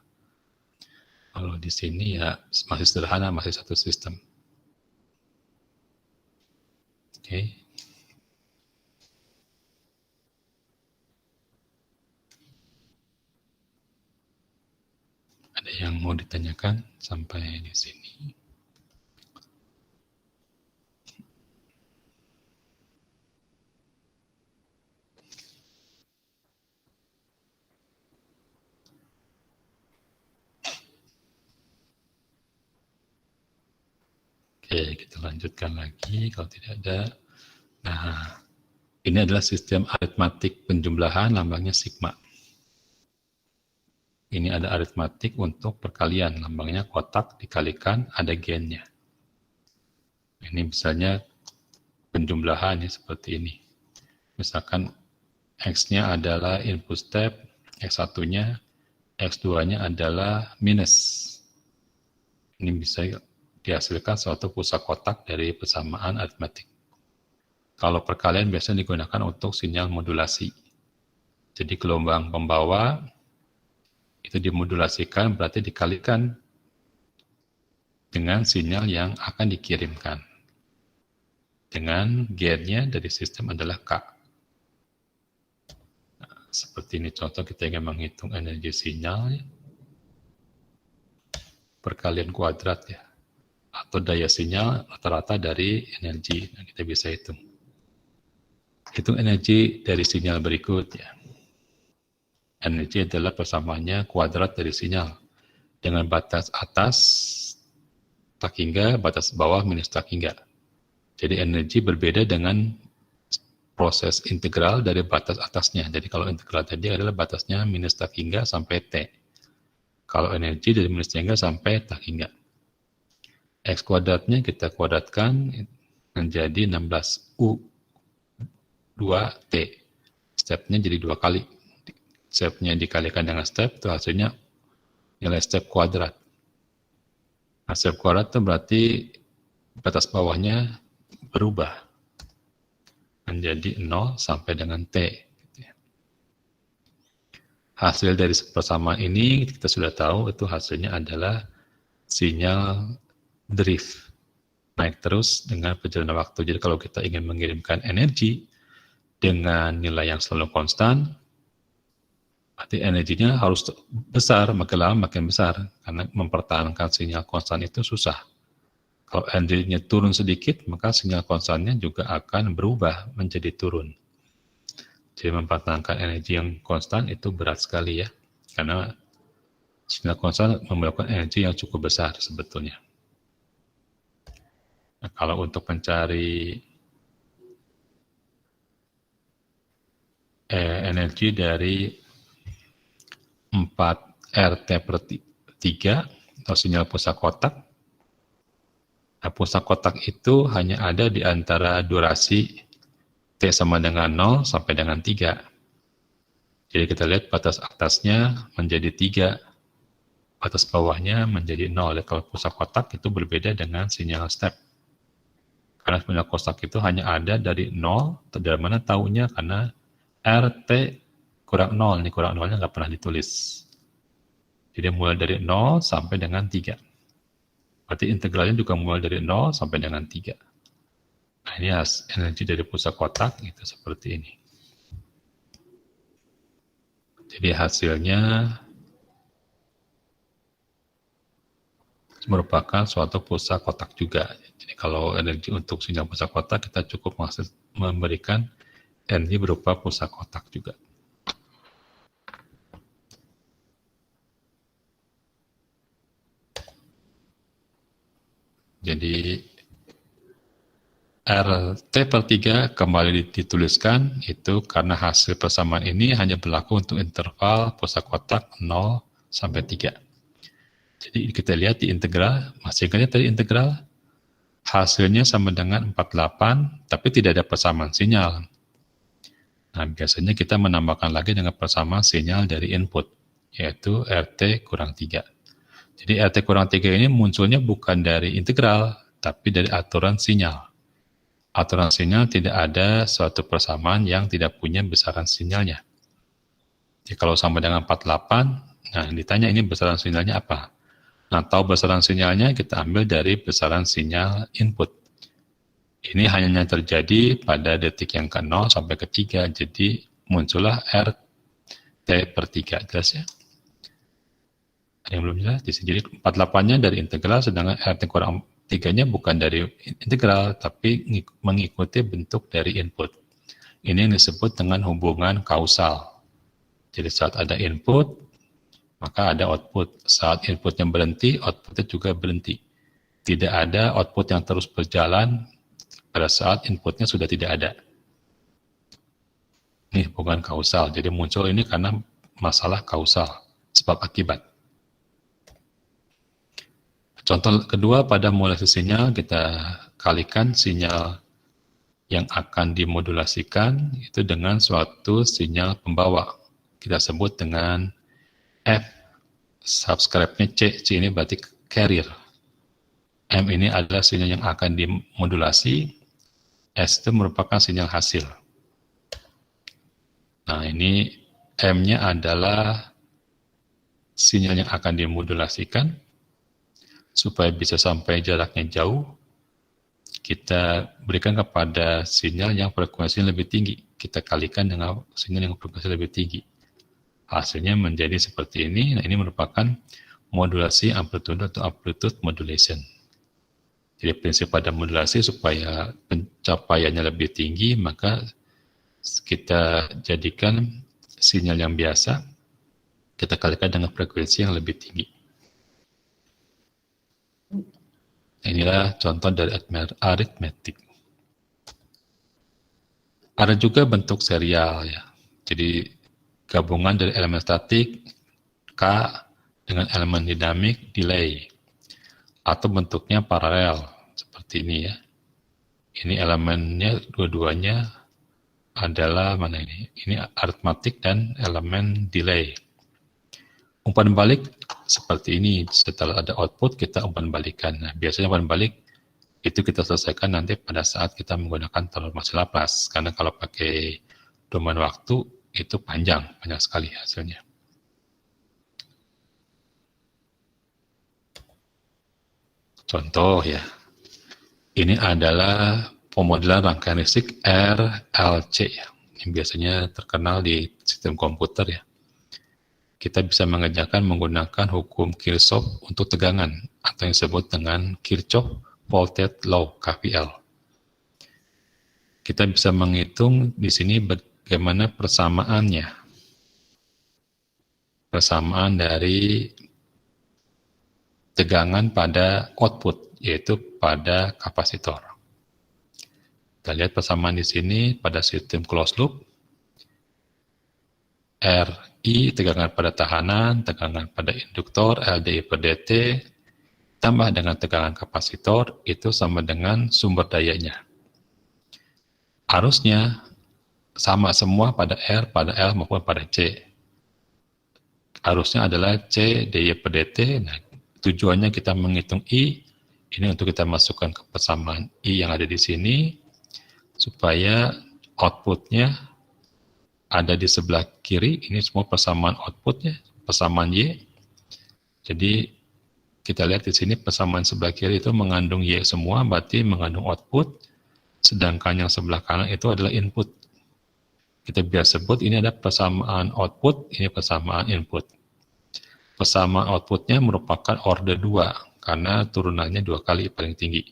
Kalau di sini ya masih sederhana, masih satu sistem. Oke. Ada yang mau ditanyakan sampai di sini? Oke, kita lanjutkan lagi kalau tidak ada. Nah, ini adalah sistem aritmatik penjumlahan, lambangnya sigma. Ini ada aritmatik untuk perkalian, lambangnya kotak dikalikan ada gainnya. Ini misalnya penjumlahan ya seperti ini. Misalkan X-nya adalah input step, X1-nya, X2-nya adalah minus. Ini bisa dihasilkan suatu pusat kotak dari persamaan aritmetik. Kalau perkalian biasanya digunakan untuk sinyal modulasi. Jadi gelombang pembawa itu dimodulasikan berarti dikalikan dengan sinyal yang akan dikirimkan. Dengan gain-nya dari sistem adalah K. Seperti ini contoh kita ingin menghitung energi sinyal perkalian kuadrat ya, atau daya sinyal rata-rata dari energi. Nah, kita bisa hitung energi dari sinyal berikut ya. Energi adalah persamaannya kuadrat dari sinyal dengan batas atas tak hingga, batas bawah minus tak hingga. Jadi energi berbeda dengan proses integral dari batas atasnya. Jadi kalau integral tadi adalah batasnya minus tak hingga sampai T. Kalau energi dari minus tak hingga sampai tak hingga. X kuadratnya kita kuadratkan menjadi 16U2T. Stepnya jadi 2 kali. Stepnya dikalikan dengan step, itu hasilnya nilai step kuadrat. Nah, step kuadrat itu berarti batas bawahnya berubah menjadi 0 sampai dengan T. Hasil dari persamaan ini kita sudah tahu itu hasilnya adalah sinyal drift. Naik terus dengan perjalanan waktu. Jadi kalau kita ingin mengirimkan energi dengan nilai yang selalu konstan, berarti energinya harus besar, makin lama makin besar. Karena mempertahankan sinyal konstan itu susah. Kalau energinya turun sedikit, maka sinyal konstannya juga akan berubah menjadi turun. Jadi mempertahankan energi yang konstan itu berat sekali ya, karena sinyal konstan memerlukan energi yang cukup besar sebetulnya. Nah, kalau untuk mencari energi dari 4 RT per 3 atau sinyal pusat kotak, nah, pusat kotak itu hanya ada di antara durasi T sama dengan 0 sampai dengan 3. Jadi kita lihat batas atasnya menjadi 3, batas bawahnya menjadi 0. Kalau pusat kotak itu berbeda dengan sinyal step. Karena sinyal kotak itu hanya ada dari 0, dari mana tahunya karena RT kurang 0, ini kurang 0-nya nggak pernah ditulis. Jadi mulai dari 0 sampai dengan 3. Berarti integralnya juga mulai dari 0 sampai dengan 3. Nah, ini energi dari pusat kotak itu seperti ini. Jadi hasilnya merupakan suatu pusat kotak juga. Jadi kalau energi untuk sinyal pusat kotak kita cukup memberikan energi berupa pusat kotak juga. Jadi RT per 3 kembali dituliskan itu karena hasil persamaan ini hanya berlaku untuk interval pusat kotak 0 sampai 3. Jadi kita lihat di integral, masih ingatnya tadi integral, hasilnya sama dengan 48, tapi tidak ada persamaan sinyal. Nah, biasanya kita menambahkan lagi dengan persamaan sinyal dari input, yaitu RT kurang 3. Jadi RT kurang 3 ini munculnya bukan dari integral, tapi dari aturan sinyal. Aturan sinyal tidak ada suatu persamaan yang tidak punya besaran sinyalnya. Jadi kalau sama dengan 48, nah ditanya ini besaran sinyalnya apa? Nah, tahu besaran sinyalnya kita ambil dari besaran sinyal input. Ini hanya terjadi pada detik yang ke-0 sampai ke-3, jadi muncullah RT per 3, jelas ya? Ada yang belum jelas? Jadi 48-nya dari integral, sedangkan RT kurang 3-nya bukan dari integral, tapi mengikuti bentuk dari input. Ini yang disebut dengan hubungan kausal. Jadi saat ada input, maka ada output. Saat inputnya berhenti, outputnya juga berhenti. Tidak ada output yang terus berjalan pada saat inputnya sudah tidak ada. Ini hubungan kausal. Jadi muncul ini karena masalah kausal, sebab akibat. Contoh kedua, pada modulasi sinyal kita kalikan sinyal yang akan dimodulasikan itu dengan suatu sinyal pembawa. Kita sebut dengan F, subscribe-nya C. C ini berarti carrier. M ini adalah sinyal yang akan dimodulasi. S itu merupakan sinyal hasil. Nah, ini M-nya adalah sinyal yang akan dimodulasikan supaya bisa sampai jaraknya jauh. Kita berikan kepada sinyal yang frekuensinya lebih tinggi. Kita kalikan dengan sinyal yang frekuensi lebih tinggi. Hasilnya menjadi seperti ini. Nah, ini merupakan modulasi amplitude atau amplitude modulation. Jadi prinsip pada modulasi supaya pencapaiannya lebih tinggi, maka kita jadikan sinyal yang biasa, kita kalikan dengan frekuensi yang lebih tinggi. Inilah contoh dari aritmetik. Ada juga bentuk serial ya. Jadi gabungan dari elemen statik K dengan elemen dinamik delay. Atau bentuknya paralel seperti ini ya. Ini elemennya dua-duanya adalah mana ini? Ini aritmatik dan elemen delay. Umpan balik seperti ini, setelah ada output kita umpan balikan. Nah, biasanya umpan balik itu kita selesaikan nanti pada saat kita menggunakan transformasi Laplace. Karena kalau pakai domain waktu itu panjang sekali hasilnya. Contoh ya, ini adalah pemodelan rangkaian listrik RLC ya, yang biasanya terkenal di sistem komputer ya. Kita bisa mengerjakan menggunakan hukum Kirchhoff untuk tegangan atau yang disebut dengan Kirchhoff Voltage Law (KVL). Kita bisa menghitung di sini bagaimana persamaannya. Persamaan dari tegangan pada output, yaitu pada kapasitor. Kita lihat persamaan di sini pada sistem closed loop. RI tegangan pada tahanan, tegangan pada induktor, LDI per dt, tambah dengan tegangan kapasitor, itu sama dengan sumber dayanya. Arusnya sama semua pada R, pada L, maupun pada C. Arusnya adalah C dI per dt. Nah, tujuannya kita menghitung I, ini untuk kita masukkan ke persamaan I yang ada di sini, supaya outputnya ada di sebelah kiri, ini semua persamaan outputnya, persamaan Y. Jadi kita lihat di sini persamaan sebelah kiri itu mengandung Y semua, berarti mengandung output, sedangkan yang sebelah kanan itu adalah input. Kita biasa sebut ini ada persamaan output, ini persamaan input. Persamaan outputnya merupakan order 2, karena turunannya 2 kali paling tinggi.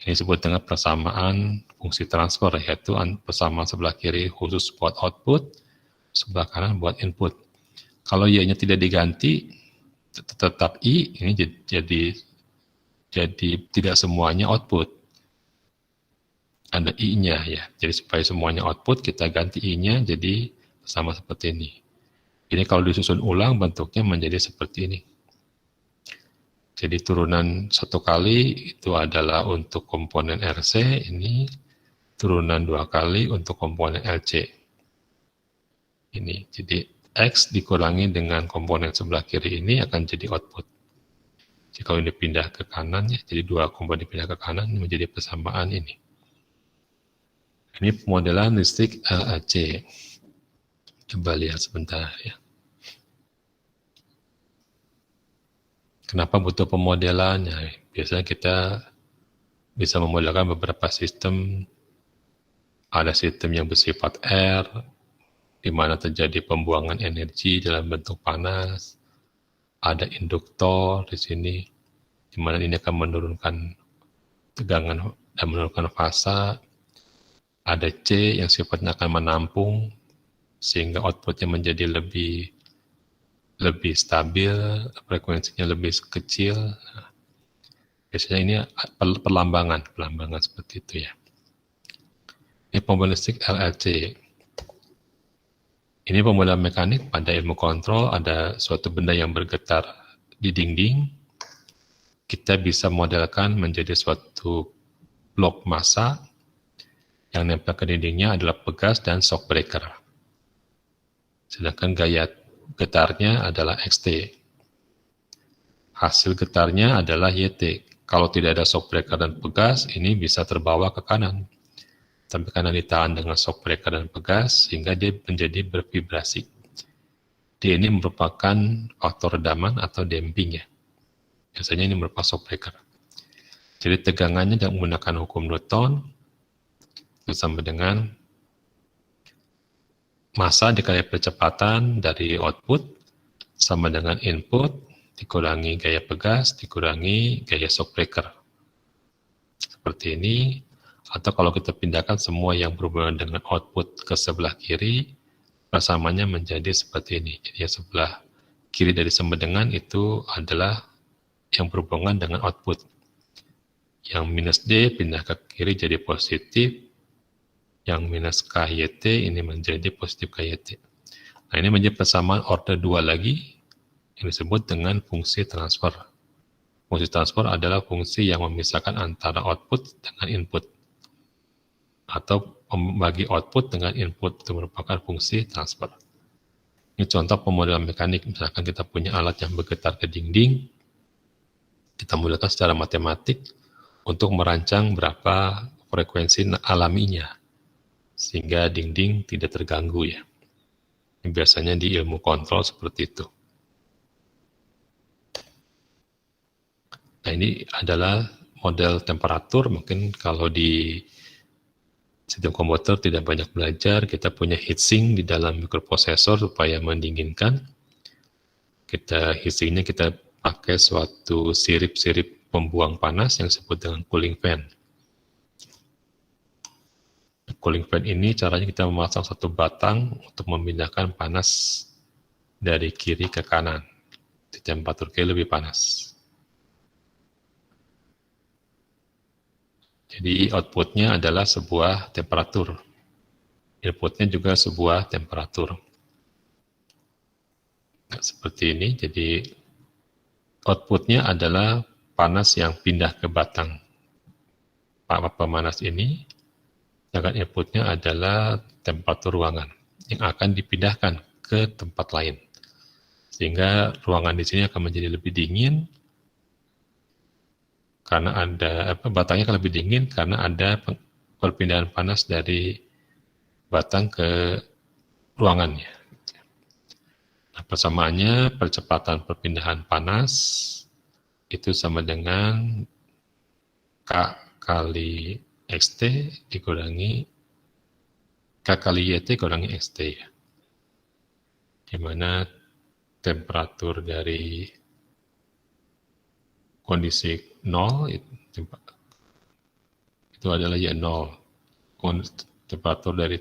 Ini disebut dengan persamaan fungsi transfer, yaitu persamaan sebelah kiri khusus buat output, sebelah kanan buat input. Kalau Y-nya tidak diganti, tetap I, ini jadi tidak semuanya output. Ada I-nya ya. Jadi supaya semuanya output, kita ganti I-nya jadi sama seperti ini. Ini kalau disusun ulang bentuknya menjadi seperti ini. Jadi turunan 1 kali itu adalah untuk komponen RC, ini turunan 2 kali untuk komponen LC. Ini, jadi X dikurangi dengan komponen sebelah kiri ini akan jadi output. Jadi kalau ini pindah ke kanan, ya, jadi 2 komponen pindah ke kanan menjadi persamaan ini. Ini pemodelan listrik LAC. Coba lihat sebentar ya. Kenapa butuh pemodelan? Ya, biasanya kita bisa memodelkan beberapa sistem. Ada sistem yang bersifat R, di mana terjadi pembuangan energi dalam bentuk panas. Ada induktor di sini, di mana ini akan menurunkan tegangan dan menurunkan fasa. Ada C yang sifatnya akan menampung, sehingga outputnya menjadi lebih stabil, frekuensinya lebih kecil. Nah, biasanya ini perlambangan seperti itu ya. Ini pemodelan listrik LLC. Ini pemodelan mekanik pada ilmu kontrol, ada suatu benda yang bergetar di dinding. Kita bisa modelkan menjadi suatu blok massa Yang nempel ke dindingnya adalah pegas dan shock breaker. Sedangkan gaya getarnya adalah XT. Hasil getarnya adalah YT. Kalau tidak ada shock breaker dan pegas, ini bisa terbawa ke kanan. Tapi karena ditahan dengan shock breaker dan pegas, sehingga dia menjadi bervibrasi. D ini merupakan faktor redaman atau damping ya. Biasanya ini merupakan shock breaker. Jadi tegangannya dengan menggunakan hukum Newton itu sama dengan massa dikali percepatan dari output sama dengan input dikurangi gaya pegas dikurangi gaya shock breaker. Seperti ini. Atau kalau kita pindahkan semua yang berhubungan dengan output ke sebelah kiri, persamanya menjadi seperti ini. Jadi yang sebelah kiri dari sembedengan itu adalah yang berhubungan dengan output. Yang minus D pindah ke kiri jadi positif. Yang minus KYT ini menjadi positif KYT. Nah ini menjadi persamaan order 2 lagi yang disebut dengan fungsi transfer. Fungsi transfer adalah fungsi yang memisahkan antara output dengan input. Atau membagi output dengan input itu merupakan fungsi transfer. Ini contoh pemodelan mekanik. Misalkan kita punya alat yang bergetar ke dinding, kita modelkan secara matematik untuk merancang berapa frekuensi alaminya. Sehingga dinding tidak terganggu ya. Ini biasanya di ilmu kontrol seperti itu. Nah ini adalah model temperatur. Mungkin kalau di sistem komputer tidak banyak belajar, kita punya heatsink di dalam mikroprosesor supaya mendinginkan. Heatsinknya kita pakai suatu sirip-sirip pembuang panas yang disebut dengan cooling fan. Cooling fan ini caranya kita memasang satu batang untuk memindahkan panas dari kiri ke kanan. Di temperatur kiri lebih panas. Jadi outputnya adalah sebuah temperatur. Inputnya juga sebuah temperatur. Nah, seperti ini, jadi outputnya adalah panas yang pindah ke batang pemanas ini. Sedangkan inputnya adalah temperatur ruangan yang akan dipindahkan ke tempat lain. Sehingga ruangan di sini akan menjadi lebih dingin karena ada batangnya akan lebih dingin karena ada perpindahan panas dari batang ke ruangannya. Nah, persamaannya percepatan perpindahan panas itu sama dengan K kali XT dikurangi K kali YT kurangi XT ya. Di mana temperatur dari kondisi 0 itu adalah Y0. Temperatur dari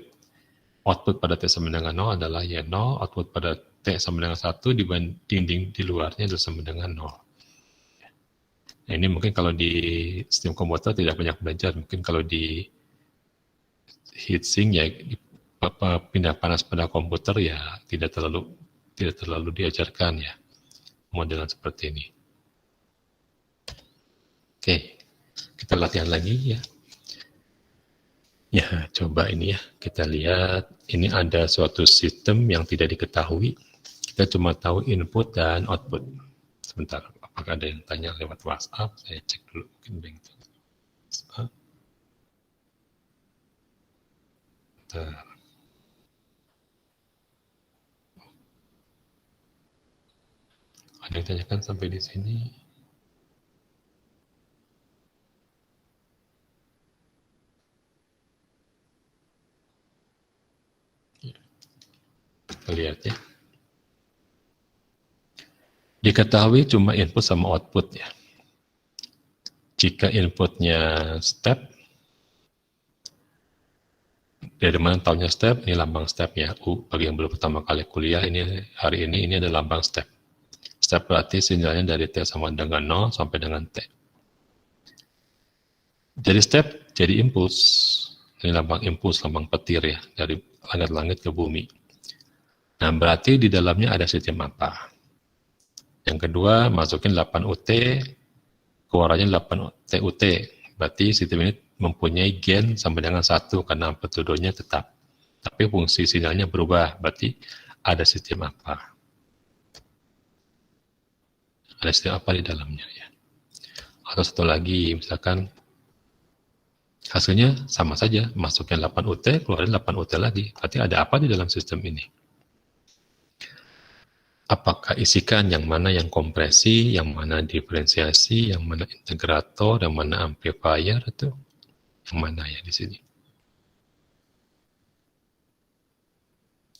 output pada T sama dengan 0 adalah Y0, output pada T sama dengan 1 dibanding di luarnya itu sama dengan 0. Nah, ini mungkin kalau di sistem komputer tidak banyak belajar, mungkin kalau di heatsink ya pindah panas pada komputer ya tidak terlalu diajarkan ya modelan seperti ini. Oke, kita latihan lagi ya. Ya, coba ini ya, kita lihat ini ada suatu sistem yang tidak diketahui. Kita cuma tahu input dan output. Sebentar, apakah ada yang tanya lewat WhatsApp? Saya cek dulu, mungkin begitu. Bentar. Ada yang tanyakan sampai di sini? Kita lihat ya. Diketahui cuma input sama output ya. Jika inputnya step, dari mana tahunya step? Ini lambang step ya. Bagi yang belum pertama kali kuliah, hari ini ada lambang step. Step berarti sinyalnya dari T sama dengan 0 sampai dengan T. Jadi step jadi impuls. Ini lambang impuls, lambang petir ya, dari langit-langit ke bumi. Nah, berarti di dalamnya ada sistem apa? Yang kedua, masukin 8 UT, keluarannya 8 TUT. Berarti sistem ini mempunyai gain sama dengan 1 karena amplitudonya tetap. Tapi fungsi sinyalnya berubah, berarti ada sistem apa? Ada sistem apa di dalamnya ya? Atau satu lagi, misalkan hasilnya sama saja, masukin 8 UT, keluarin 8 UT lagi. Berarti ada apa di dalam sistem ini? Apakah isikan yang mana yang kompresi, yang mana diferensiasi, yang mana integrator, yang mana amplifier, itu yang mana ya di sini?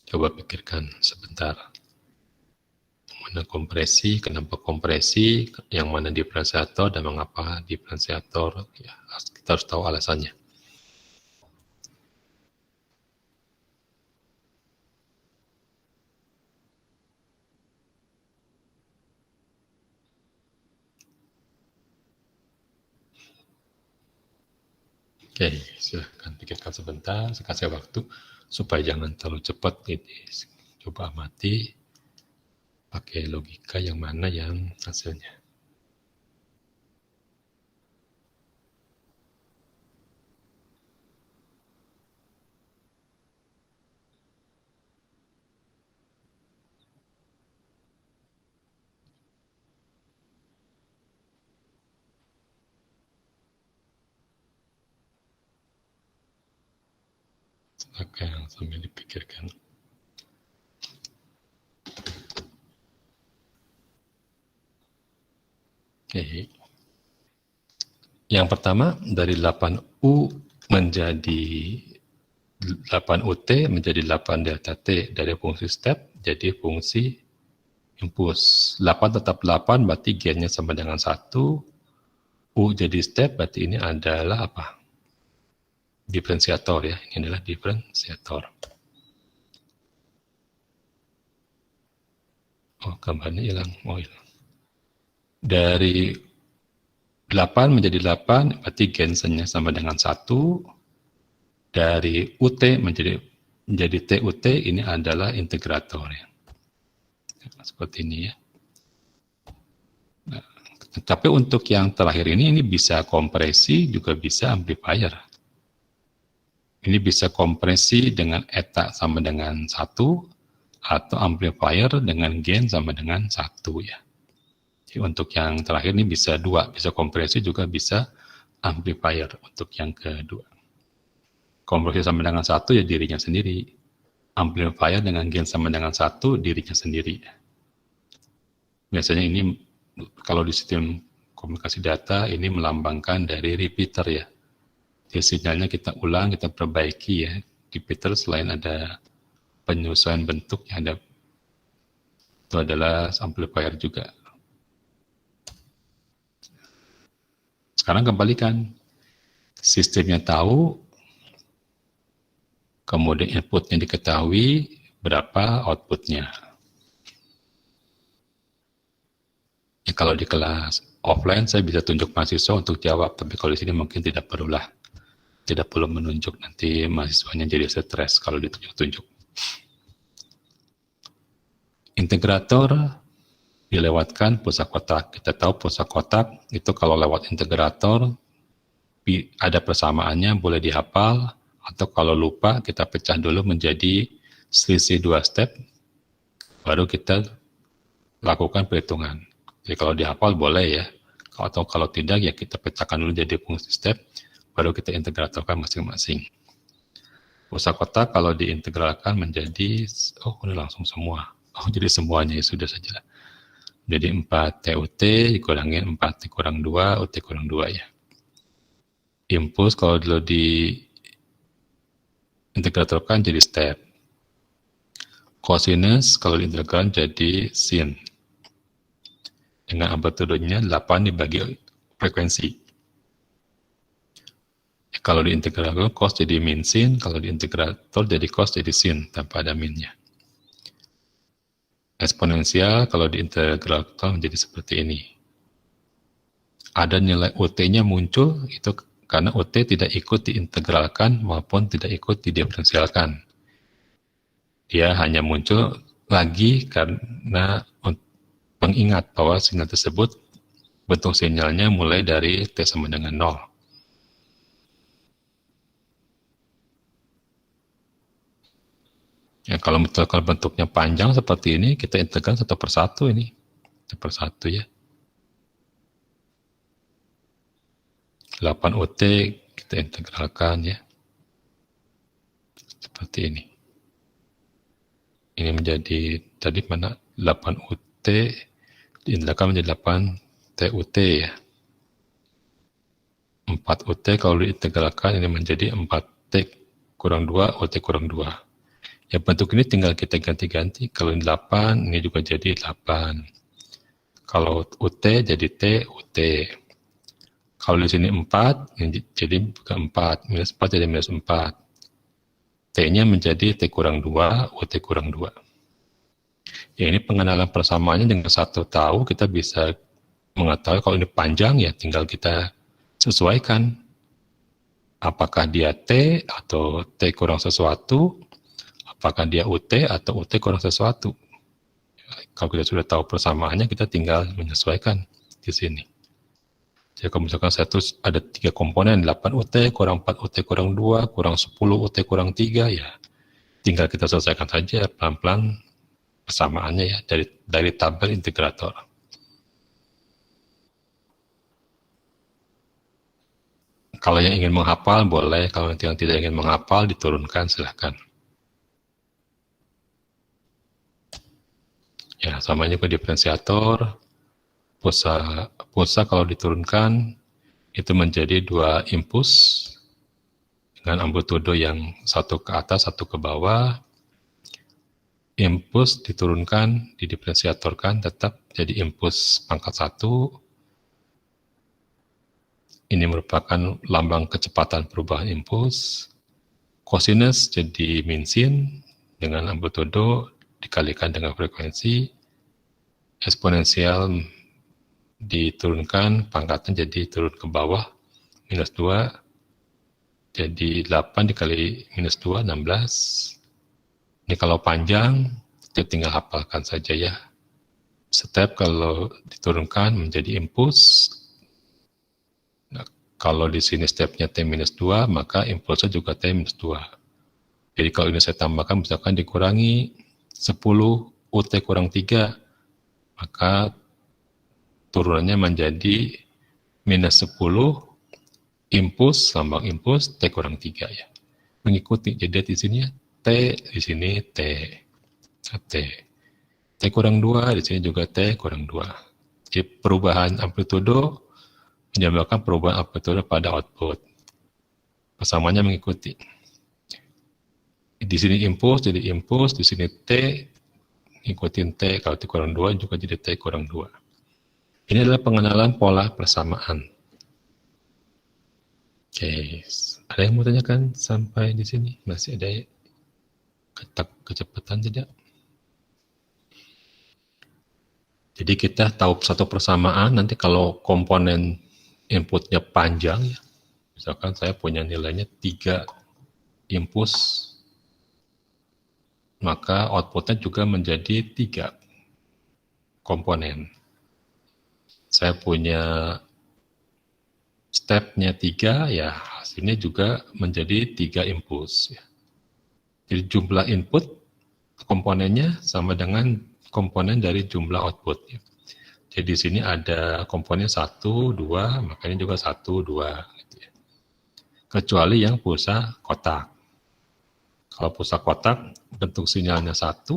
Coba pikirkan sebentar. Yang mana kompresi, kenapa kompresi, yang mana diferensiator, dan mengapa diferensiator, ya, kita harus tahu alasannya. Oke, silahkan pikirkan sebentar, saya kasih waktu supaya jangan terlalu cepat. Coba amati, pakai logika yang mana yang hasilnya. Oke, sambil dipikirkan. Oke. Yang pertama, dari 8U menjadi 8 UT menjadi 8 delta T dari fungsi step jadi fungsi impuls. 8 tetap 8 berarti gainnya sama dengan 1. U jadi step berarti ini adalah apa? Diferensiator ya. Ini adalah diferensiator. Oh, gambarnya hilang. Oh, hilang. Dari 8 menjadi 8 berarti gainnya sama dengan 1. Dari UT menjadi TUT ini adalah integrator ya. Seperti ini ya. Nah, tapi untuk yang terakhir ini bisa kompresi juga bisa amplifier. Ini bisa kompresi dengan eta sama dengan 1 atau amplifier dengan gain sama dengan 1 ya. Jadi untuk yang terakhir ini bisa 2, bisa kompresi juga bisa amplifier untuk yang kedua. Kompresi sama dengan 1 ya dirinya sendiri. Amplifier dengan gain sama dengan 1 dirinya sendiri. Biasanya ini kalau di sistem komunikasi data ini melambangkan dari repeater ya. Jadi sinyalnya kita ulang, kita perbaiki ya. Repeater selain ada penyesuaian bentuk yang ada itu adalah amplifier juga. Sekarang kembalikan. Sistemnya tahu, kemudian inputnya diketahui, berapa outputnya. Ya, kalau di kelas offline saya bisa tunjuk mahasiswa untuk jawab, tapi kalau di sini mungkin tidak perlulah. Tidak perlu menunjuk, nanti mahasiswanya jadi stres kalau ditunjuk-tunjuk. Integrator dilewatkan pulsa kotak. Kita tahu pulsa kotak itu kalau lewat integrator ada persamaannya, boleh dihafal, atau kalau lupa kita pecah dulu menjadi selisih 2 step, baru kita lakukan perhitungan. Jadi kalau dihafal boleh ya, atau kalau tidak ya kita pecahkan dulu jadi fungsi step, baru kita integratorkan masing-masing. Pulsa kotak kalau diintegralkan menjadi, oh udah langsung semua. Oh jadi semuanya ya sudah saja. Jadi 4 TUT dikurangin 4 dikurang 2, UT kurang 2 ya. Impuls kalau dulu diintegratorkan jadi step. Cosinus kalau diintegralkan jadi sin. Dengan amplitudonya 8 dibagi frekuensi. Kalau diintegrator cos jadi min sin, kalau diintegrator jadi cos jadi sin tanpa ada minnya. Eksponensial kalau diintegrator menjadi seperti ini. Ada nilai UT-nya muncul itu karena UT tidak ikut diintegralkan maupun tidak ikut didiferensialkan. Dia hanya muncul lagi karena mengingat bahwa sinyal tersebut bentuk sinyalnya mulai dari T sama dengan 0. Ya, kalau bentuknya panjang seperti ini, kita integralkan satu persatu ini. Satu persatu ya. 8 UT kita integralkan ya. Seperti ini. Ini menjadi, tadi mana 8 UT, diintegralkan menjadi 8 TUT ya. 4 UT kalau diintegralkan ini menjadi 4T kurang 2, UT kurang 2. Ya bentuk ini tinggal kita ganti-ganti. Kalau ini 8, ini juga jadi 8. Kalau UT jadi T, UT. Kalau di sini 4, ini jadi bukan 4. Minus 4 jadi minus 4. T-nya menjadi T kurang 2, UT kurang 2. Ya ini pengenalan persamaannya dengan satu tahu, kita bisa mengetahui kalau ini panjang ya tinggal kita sesuaikan. Apakah dia T atau T kurang sesuatu, apakah dia UT atau UT kurang sesuatu. Kalau kita sudah tahu persamaannya, kita tinggal menyesuaikan di sini. Jadi kalau misalkan satu ada 3 komponen, 8 UT kurang 4 UT kurang 2, kurang 10 UT kurang 3, ya tinggal kita selesaikan saja pelan-pelan persamaannya ya dari tabel integrator. Kalau yang ingin menghafal boleh, kalau yang tidak ingin menghafal diturunkan silahkan. Ya, sama juga diferensiator, pulsa kalau diturunkan itu menjadi 2 impuls dengan amplitudo yang satu ke atas, satu ke bawah. Impuls diturunkan, didiferensiatorkan tetap jadi impuls pangkat 1. Ini merupakan lambang kecepatan perubahan impuls. Cosinus jadi min sin dengan amplitudo dikalikan dengan frekuensi. Eksponensial diturunkan, pangkatnya jadi turun ke bawah, minus 2. Jadi 8 dikali minus 2, 16. Ini kalau panjang, kita tinggal hafalkan saja ya. Step kalau diturunkan menjadi impuls. Nah, kalau di sini stepnya T-2, maka impulsnya juga T-2. Jadi kalau ini saya tambahkan, misalkan dikurangi 10 UT kurang 3, maka turunannya menjadi minus 10 impuls, lambang impuls T kurang 3 ya. Mengikuti, jadi di sini T, di sini T. T kurang 2, di sini juga T kurang 2. Jadi perubahan amplitudo menyebabkan perubahan amplitudo pada output. Persamaannya mengikuti. Di sini impuls, jadi impuls, di sini T, ikutin T, kalau T kurang 2 juga jadi T kurang 2. Ini adalah pengenalan pola persamaan. Oke, ada yang mau tanyakan sampai di sini? Masih ada kecepatan tidak? Jadi kita tahu satu persamaan, nanti kalau komponen inputnya panjang, ya, misalkan saya punya nilainya 3 impuls, maka outputnya juga menjadi 3 komponen. Saya punya stepnya 3, ya hasilnya juga menjadi 3 impuls. Ya. Jadi jumlah input komponennya sama dengan komponen dari jumlah output. Ya. Jadi di sini ada komponen 1, 2, makanya juga 1, 2. Gitu ya. Kecuali yang pulsa kotak. Kalau pulsa kotak, bentuk sinyalnya 1,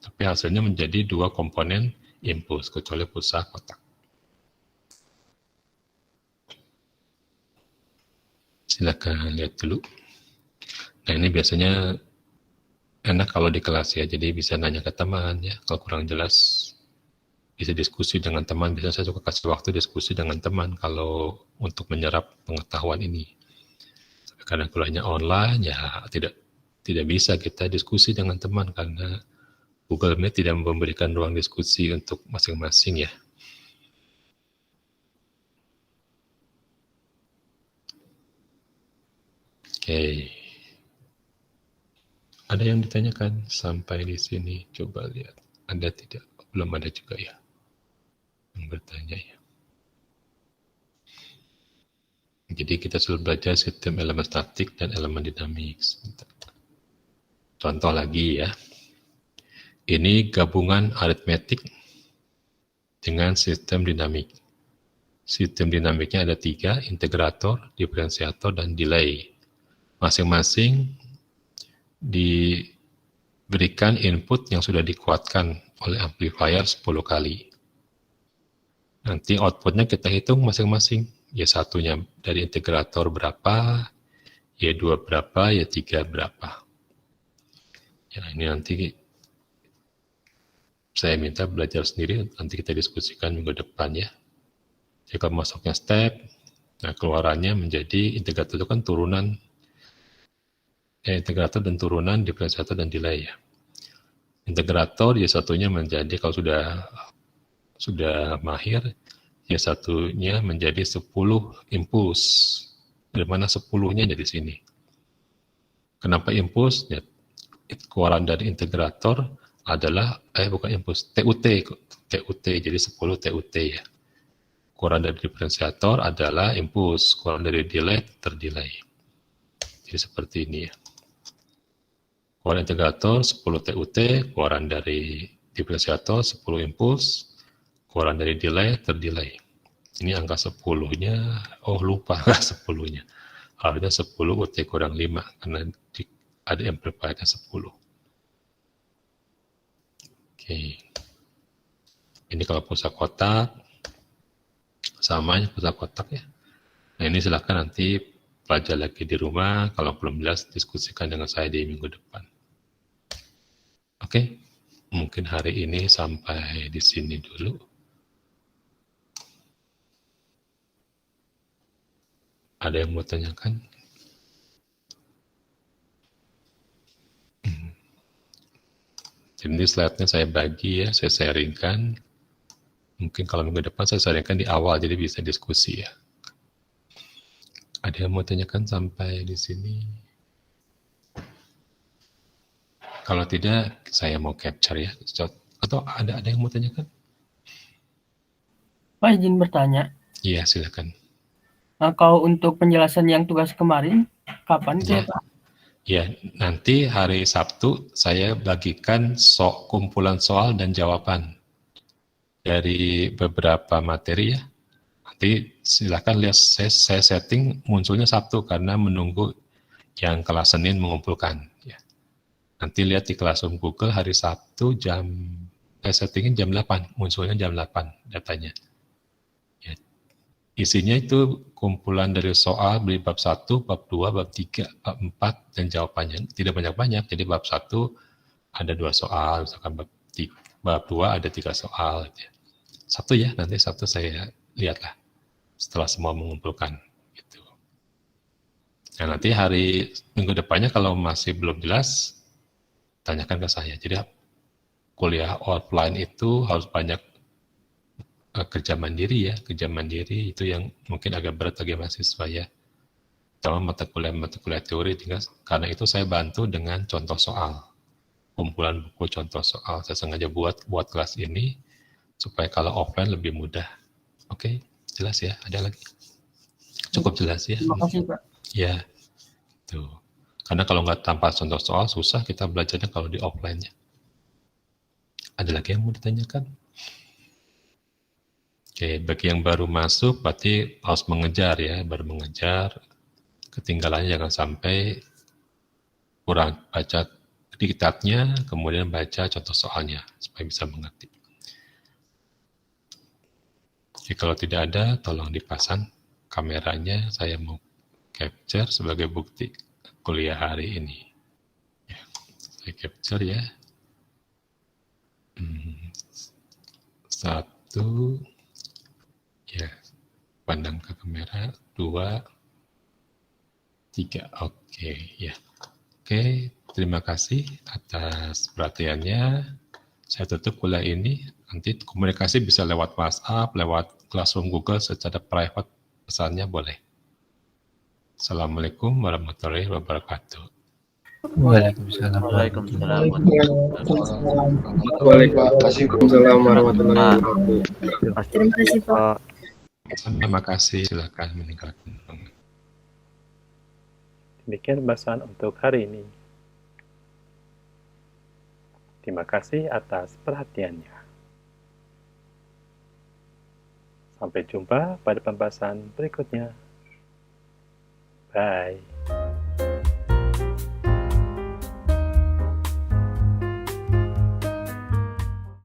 tapi hasilnya menjadi 2 komponen impuls, kecuali pulsa kotak. Silakan lihat dulu. Nah ini biasanya enak kalau di kelas ya, jadi bisa nanya ke teman ya, kalau kurang jelas bisa diskusi dengan teman. Biasanya saya suka kasih waktu diskusi dengan teman kalau untuk menyerap pengetahuan ini. Tapi karena kuliahnya online ya tidak bisa kita diskusi dengan teman karena Google Meet tidak memberikan ruang diskusi untuk masing-masing ya. Oke. Ada yang ditanyakan sampai di sini? Coba lihat. Ada tidak? Belum ada juga ya yang bertanya ya. Jadi kita sudah belajar sistem elemen statik dan elemen dinamik. Contoh lagi ya. Ini gabungan aritmetik dengan sistem dinamik. Sistem dinamiknya ada 3, integrator, diferensiator, dan delay. Masing-masing diberikan input yang sudah dikuatkan oleh amplifier 10 kali. Nanti outputnya kita hitung masing-masing. Y1-nya dari integrator berapa, Y2 berapa, Y3 berapa. Ya, ini nanti saya minta belajar sendiri, nanti kita diskusikan minggu depan ya. Jadi kalau masuknya step, nah keluarannya menjadi integrator itu kan turunan, integrator dan turunan, diferensiator dan delay ya. Integrator Y1-nya menjadi, kalau sudah mahir, Y1-nya menjadi 10 impuls. Dari mana 10-nya dari sini. Kenapa impuls? Ya, keluaran dari integrator adalah, bukan impuls, TUT, jadi 10 TUT ya. Keluaran dari diferensiator adalah impuls, keluaran dari delay terdelay. Jadi seperti ini ya. Keluaran integrator 10 TUT, keluaran dari diferensiator 10 impuls, keluaran dari delay terdelay. Ini angka 10-nya, lupa angka 10-nya. Harusnya 10 UT kurang 5, karena ada amplifiernya 10. Oke. Ini kalau pusat kotak, sama pusat kotak ya. Nah ini silahkan nanti belajar lagi di rumah, kalau belum jelas diskusikan dengan saya di minggu depan. Oke, mungkin hari ini sampai di sini dulu. Ada yang mau tanyakan? Jadi slide-nya saya bagi ya, saya sharingkan. Mungkin kalau minggu depan saya sharingkan di awal, jadi bisa diskusi ya. Ada yang mau tanyakan sampai di sini? Kalau tidak, saya mau capture ya. Atau ada yang mau tanyakan? Pak, izin bertanya. Iya, silakan. Nah, kalau untuk penjelasan yang tugas kemarin, kapan Ya. Pak? Ya, nanti hari Sabtu saya bagikan kumpulan soal dan jawaban dari beberapa materi ya. Nanti silakan lihat, saya setting munculnya Sabtu karena menunggu yang kelas Senin mengumpulkan. Ya. Nanti lihat di Classroom Google hari Sabtu settingin jam 8, munculnya jam 8 datanya. Ya. Isinya itu kumpulan dari soal dari bab 1, bab 2, bab 3, bab 4, dan jawabannya. Tidak banyak-banyak, jadi bab 1 ada 2 soal, misalkan bab 2 ada 3 soal. Gitu ya. Sabtu ya, nanti Sabtu saya lihatlah setelah semua mengumpulkan. Gitu. Nah nanti hari minggu depannya kalau masih belum jelas, tanyakan ke saya. Jadi kuliah offline itu harus banyak kerja mandiri ya, kerja mandiri itu yang mungkin agak berat bagi mahasiswa ya. Terutama mata kuliah teori, karena itu saya bantu dengan contoh soal, kumpulan buku contoh soal. Saya sengaja buat kelas ini supaya kalau offline lebih mudah. Oke, jelas ya? Ada lagi? Cukup jelas ya? Terima kasih Pak. Ya, tuh. Karena kalau nggak tanpa contoh soal susah kita belajarnya kalau di offline-nya. Ada lagi yang mau ditanyakan? Oke, bagi yang baru masuk berarti harus mengejar ya, baru mengejar. Ketinggalannya jangan sampai kurang baca diktatnya, kemudian baca contoh soalnya supaya bisa mengerti. Oke, kalau tidak ada, tolong dipasang kameranya. Saya mau capture sebagai bukti kuliah hari ini. Ya, saya capture ya. 1. Ya, pandang ke kamera. 2, 3. Oke, ya. Oke, terima kasih atas perhatiannya. Saya tutup kuliah ini. Nanti komunikasi bisa lewat WhatsApp, lewat Classroom Google secara private, pesannya boleh. Assalamualaikum warahmatullahi wabarakatuh. Waalaikumsalam. Waalaikumsalam. Waalaikumsalam warahmatullahi wabarakatuh. Terima kasih Pak. Terima kasih. Silakan meninggalkan. Demikian pembahasan untuk hari ini. Terima kasih atas perhatiannya. Sampai jumpa pada pembahasan berikutnya. Bye.